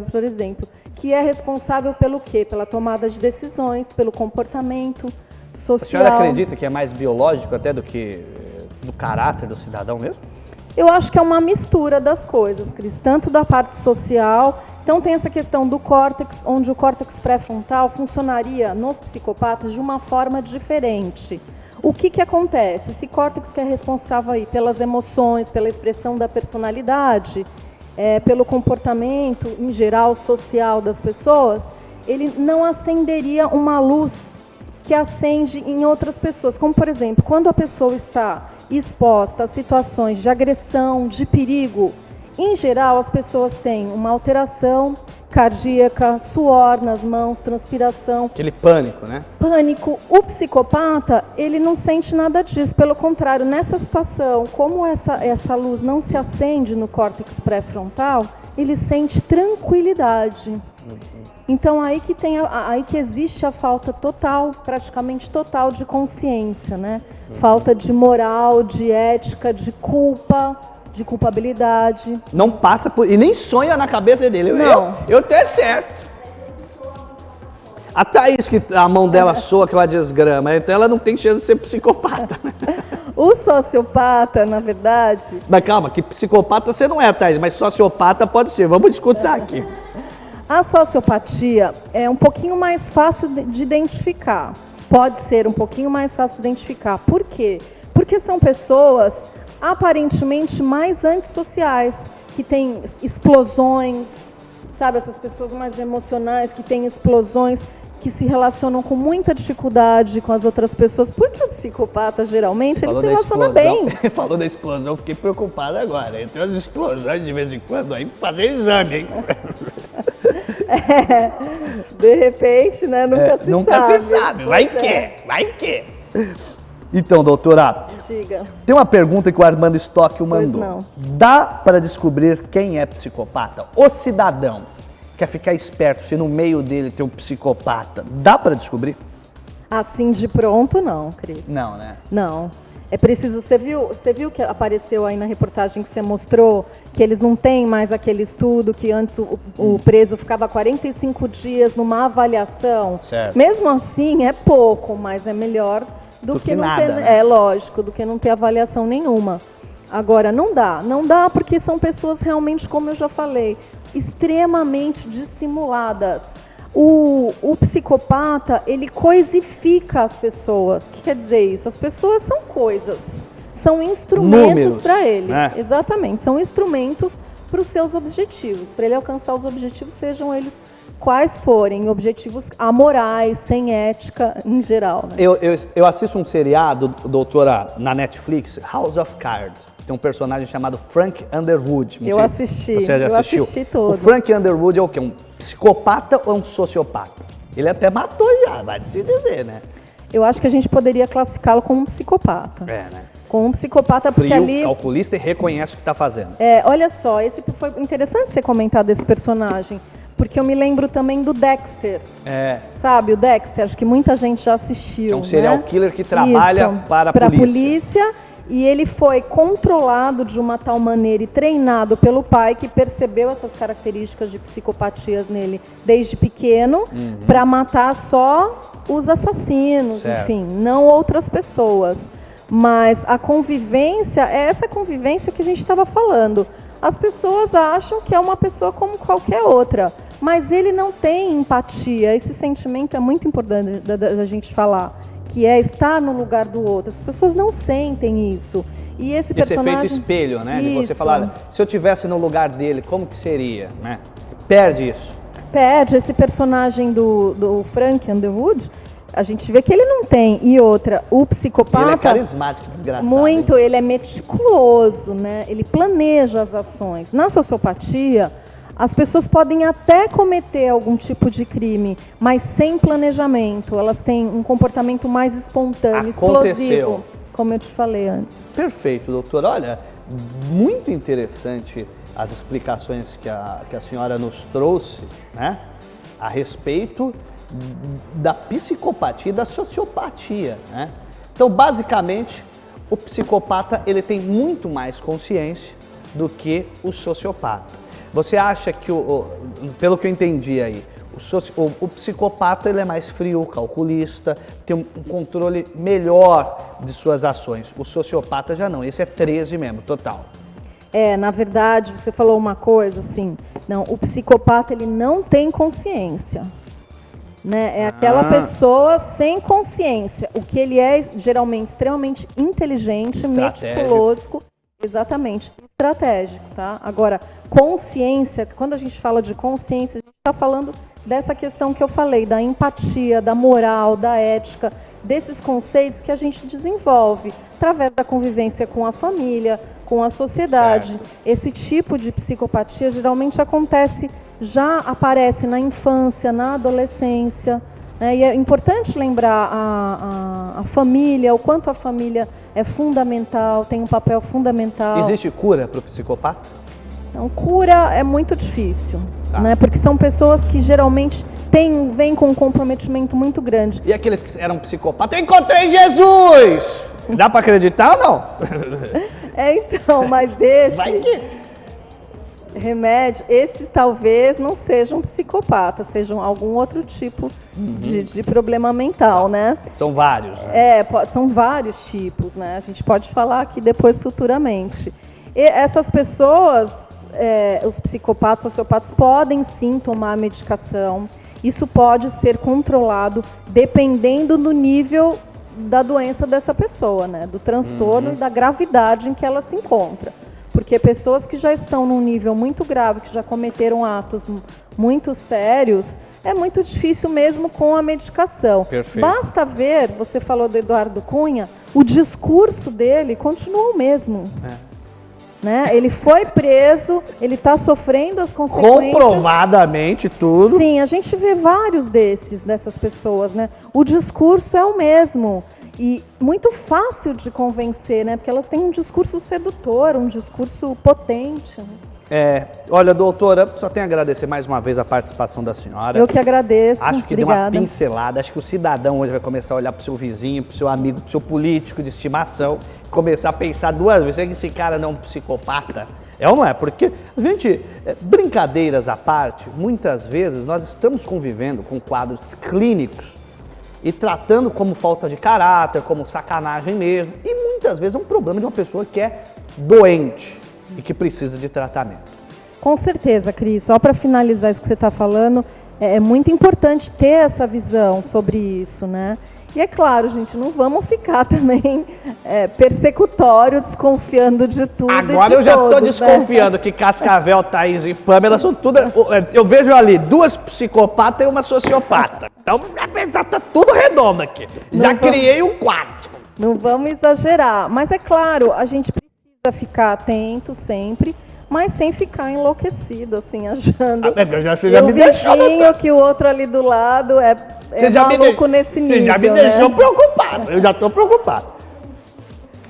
por exemplo, que é responsável pelo quê? Pela tomada de decisões, pelo comportamento social. A senhora acredita que é mais biológico até do que do caráter do cidadão mesmo? Eu acho que é uma mistura das coisas, Cris, tanto da parte social. Então tem essa questão do córtex, onde o córtex pré-frontal funcionaria nos psicopatas de uma forma diferente. O que acontece? Esse córtex que é responsável aí pelas emoções, pela expressão da personalidade, pelo comportamento, em geral, social das pessoas, ele não acenderia uma luz que acende em outras pessoas. Como, por exemplo, quando a pessoa está exposta a situações de agressão, de perigo, em geral, as pessoas têm uma alteração cardíaca, suor nas mãos, transpiração. Aquele pânico, né? Pânico. O psicopata, ele não sente nada disso. Pelo contrário, nessa situação, como essa luz não se acende no córtex pré-frontal, ele sente tranquilidade. Então, aí que existe a falta total, praticamente total, de consciência, né? Falta de moral, de ética, de culpa, de culpabilidade. Não passa por... E nem sonha na cabeça dele. Não. Eu tô certo. A Thaís, que a mão dela soa aquela desgrama, então ela não tem chance de ser psicopata. O sociopata, na verdade... Mas calma, que psicopata você não é, Thaís, mas sociopata pode ser. Vamos discutir aqui. A sociopatia é um pouquinho mais fácil de identificar. Pode ser um pouquinho mais fácil de identificar. Por quê? Porque são pessoas aparentemente mais antissociais, que têm explosões, sabe? Essas pessoas mais emocionais, que têm explosões, que se relacionam com muita dificuldade com as outras pessoas. Porque o psicopata, geralmente, ele se relaciona bem. Falou da explosão, fiquei preocupado agora. Eu tenho as explosões de vez em quando aí pra fazer exame, hein? De repente, né? Nunca se sabe. Vai que. Então, doutora, diga. Tem uma pergunta que o Armando Stock mandou. Não. Dá para descobrir quem é psicopata? O cidadão quer ficar esperto se no meio dele tem um psicopata. Dá para descobrir? Assim de pronto, não, Cris. Não, né? Não. É preciso... Você viu que apareceu aí na reportagem que você mostrou que eles não têm mais aquele estudo que antes o preso ficava 45 dias numa avaliação? Certo. Mesmo assim, é pouco, mas é melhor do que não nada, ter... né? É lógico, do que não ter avaliação nenhuma. Agora, não dá porque são pessoas realmente, como eu já falei, extremamente dissimuladas. O psicopata, ele coisifica as pessoas. O que quer dizer isso? As pessoas são coisas, são instrumentos para ele. Exatamente, são instrumentos para os seus objetivos, para ele alcançar os objetivos, sejam eles quais forem, objetivos amorais, sem ética, em geral. Né? Eu assisto um seriado, doutora, na Netflix, House of Cards. Tem um personagem chamado Frank Underwood. Eu assisti. Você já assistiu? Eu assisti todo. O Frank Underwood é o quê? Um psicopata ou um sociopata? Ele até matou já, vai se dizer, né? Eu acho que a gente poderia classificá-lo como um psicopata. Né? Como um psicopata, Frio, porque ali... calculista e reconhece o que está fazendo. Olha só, esse foi interessante você comentar desse personagem, porque eu me lembro também do Dexter. Sabe, o Dexter, acho que muita gente já assistiu. É um serial killer que trabalha para a polícia. E ele foi controlado de uma tal maneira e treinado pelo pai, que percebeu essas características de psicopatias nele desde pequeno, para matar só os assassinos, Certo. enfim, não outras pessoas. Mas a convivência, é essa convivência que a gente estava falando. As pessoas acham que é uma pessoa como qualquer outra, mas ele não tem empatia. Esse sentimento é muito importante da gente falar, que é estar no lugar do outro. As pessoas não sentem isso. E esse personagem... efeito espelho, né? De você Isso. falar, se eu tivesse no lugar dele, como que seria, né? Perde isso. Perde. Esse personagem do Frank Underwood, a gente vê que ele não tem. E outra, o psicopata... Ele é carismático, desgraçado. Muito, ele é meticuloso, né? Ele planeja as ações. Na sociopatia, as pessoas podem até cometer algum tipo de crime, mas sem planejamento. Elas têm um comportamento mais espontâneo, explosivo, como eu te falei antes. Perfeito, doutor. Olha, muito interessante as explicações que a senhora nos trouxe, né? A respeito da psicopatia e da sociopatia, né? Então, basicamente, o psicopata ele tem muito mais consciência do que o sociopata. Você acha que, pelo que eu entendi aí, o psicopata ele é mais frio, calculista, tem um controle melhor de suas ações. O sociopata já não, esse é 13 mesmo, total. Na verdade, você falou uma coisa assim, não, o psicopata ele não tem consciência. Né? É aquela pessoa sem consciência. O que ele é, geralmente, extremamente inteligente, meticuloso, exatamente, estratégico, tá? Agora, consciência, quando a gente fala de consciência, a gente está falando dessa questão que eu falei, da empatia, da moral, da ética, desses conceitos que a gente desenvolve através da convivência com a família, com a sociedade. Certo. Esse tipo de psicopatia geralmente acontece, já aparece na infância, na adolescência, né? E é importante lembrar a família, o quanto a família é fundamental, tem um papel fundamental. Existe cura para o psicopata? Não, cura é muito difícil, né? Porque são pessoas que geralmente vêm com um comprometimento muito grande. E aqueles que eram psicopatas, eu encontrei Jesus! Dá para acreditar ou não? Então, mas esse... Vai que... remédio, esses talvez não sejam psicopatas, sejam algum outro tipo de problema mental, né? São vários. Né? São vários tipos, né? A gente pode falar aqui depois futuramente. E essas pessoas, os psicopatas, sociopatas, podem sim tomar medicação. Isso pode ser controlado dependendo do nível da doença dessa pessoa, né? Do transtorno e da gravidade em que ela se encontra. Porque pessoas que já estão num nível muito grave, que já cometeram atos muito sérios, é muito difícil mesmo com a medicação. Perfeito. Basta ver, você falou do Eduardo Cunha, o discurso dele continua o mesmo. Né? Ele foi preso, ele está sofrendo as consequências. Comprovadamente tudo. Sim, a gente vê vários dessas pessoas, né? O discurso é o mesmo. E muito fácil de convencer, né? Porque elas têm um discurso sedutor, um discurso potente. Olha, doutora, só tenho a agradecer mais uma vez a participação da senhora. Eu que agradeço. Acho que obrigada. Deu uma pincelada. Acho que o cidadão hoje vai começar a olhar para o seu vizinho, para o seu amigo, para o seu político de estimação, começar a pensar duas vezes. Será que esse cara não é um psicopata? É ou não é? Porque, gente, brincadeiras à parte, muitas vezes nós estamos convivendo com quadros clínicos e tratando como falta de caráter, como sacanagem mesmo. E muitas vezes é um problema de uma pessoa que é doente e que precisa de tratamento. Com certeza, Cris. Só para finalizar isso que você está falando, é muito importante ter essa visão sobre isso, né? E é claro, gente, não vamos ficar também persecutório, desconfiando de tudo. Agora e de eu já estou todos, desconfiando, né? Que Cascavel, Thaís e Pamela são tudo... Eu vejo ali 2 psicopatas e uma sociopata. Então tá tudo redondo aqui. Já criei um quadro. Não vamos exagerar. Mas é claro, a gente precisa ficar atento sempre, mas sem ficar enlouquecido, assim, achando você já me deixou, que o outro ali do lado é maluco nesse nível. Você já me deixou preocupado, eu já estou preocupado.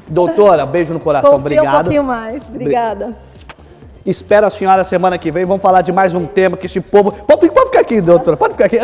Doutora, beijo no coração, obrigado. Um pouquinho mais, obrigada. Espero a senhora semana que vem, vamos falar de mais um tema que esse povo... Pode ficar aqui, doutora, pode ficar aqui.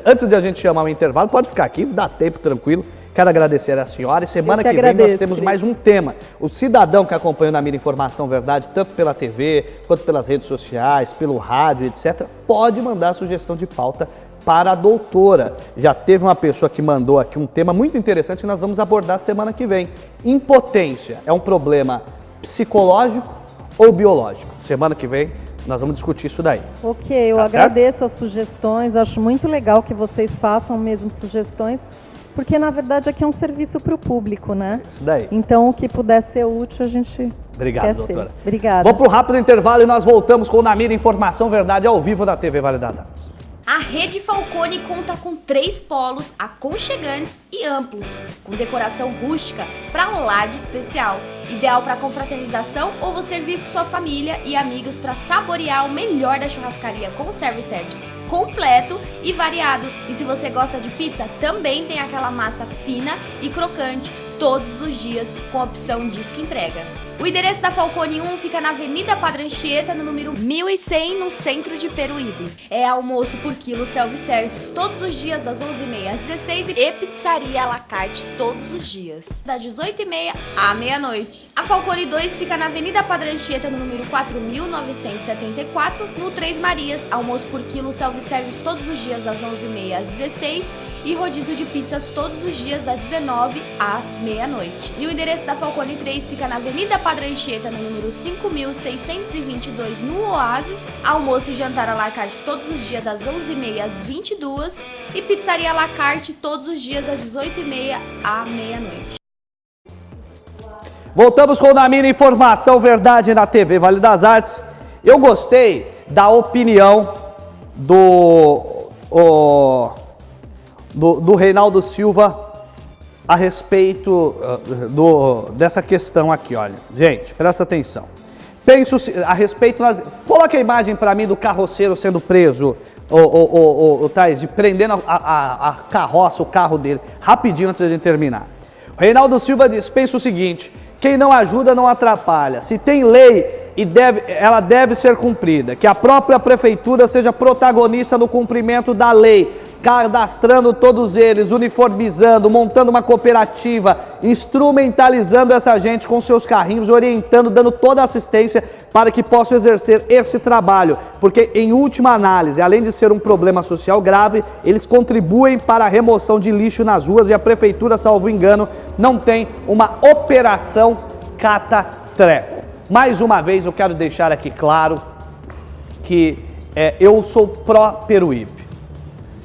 Antes de a gente chamar o intervalo, pode ficar aqui, dá tempo, tranquilo, Quero agradecer a senhora e semana que vem nós temos mais um tema. O cidadão que acompanha na Mira Informação Verdade, tanto pela TV, quanto pelas redes sociais, pelo rádio, etc., pode mandar sugestão de pauta para a doutora. Já teve uma pessoa que mandou aqui um tema muito interessante que nós vamos abordar semana que vem. Impotência é um problema psicológico ou biológico? Semana que vem nós vamos discutir isso daí. Ok, eu agradeço as sugestões, acho muito legal que vocês façam mesmo sugestões, porque na verdade aqui é um serviço para o público, né? Isso daí. Então o que puder ser útil a gente quer doutora. ser. Obrigada. Vamos para o rápido intervalo e nós voltamos com o Na Mira Informação Verdade ao vivo da TV Vale das Artes. A Rede Falcone conta com 3 polos aconchegantes e amplos, com decoração rústica para um laje especial, ideal para confraternização ou você vir com sua família e amigos para saborear o melhor da churrascaria com service completo e variado. E se você gosta de pizza, também tem aquela massa fina e crocante todos os dias com opção disque entrega. O endereço da Falcone 1 fica na Avenida Padre Anchieta, no número 1100, no centro de Peruíbe. É almoço por quilo self-service todos os dias das 11h30 às 16h e pizzaria à la carte todos os dias, das 18h30 à meia-noite. A Falcone 2 fica na Avenida Padre Anchieta, no número 4974, no Três Marias. Almoço por quilo self-service todos os dias das 11h30 às 16h e rodízio de pizzas todos os dias das 19h à meia-noite. E o endereço da Falcone 3 fica na Avenida Padre Anchieta, no número 5622, no Oasis. Almoço e jantar à la carte todos os dias das 11h30 às 22h e pizzaria à la carte todos os dias das 18h30 à meia-noite. Voltamos com o Na Mira Informação Verdade na TV Vale das Artes. Eu gostei da opinião do Reinaldo Silva a respeito dessa questão aqui, olha. Gente, presta atenção. Penso a respeito... Coloca a imagem para mim do carroceiro sendo preso, o Thaís, prendendo a carroça, o carro dele, rapidinho antes de a gente terminar. O Reinaldo Silva diz, pensa o seguinte, quem não ajuda não atrapalha. Se tem lei, ela deve ser cumprida. Que a própria prefeitura seja protagonista no cumprimento da lei, cadastrando todos eles, uniformizando, montando uma cooperativa, instrumentalizando essa gente com seus carrinhos, orientando, dando toda a assistência para que possam exercer esse trabalho. Porque, em última análise, além de ser um problema social grave, eles contribuem para a remoção de lixo nas ruas e a prefeitura, salvo engano, não tem uma operação cata-treco. Mais uma vez, eu quero deixar aqui claro que eu sou pró-Peruíbe.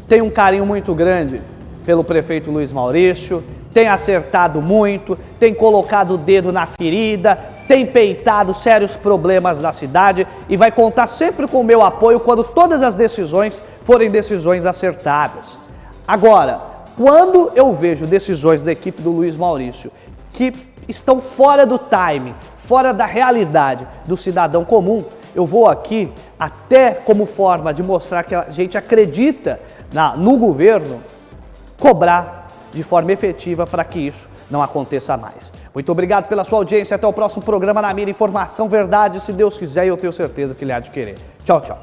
Tenho um carinho muito grande pelo prefeito Luiz Maurício, tem acertado muito, tem colocado o dedo na ferida, tem peitado sérios problemas da cidade e vai contar sempre com o meu apoio quando todas as decisões forem decisões acertadas. Agora, quando eu vejo decisões da equipe do Luiz Maurício que estão fora do time, fora da realidade do cidadão comum, eu vou aqui, até como forma de mostrar que a gente acredita no governo, cobrar de forma efetiva para que isso não aconteça mais. Muito obrigado pela sua audiência. Até o próximo programa Na Mira Informação Verdade, se Deus quiser, e eu tenho certeza que ele há de querer. Tchau, tchau.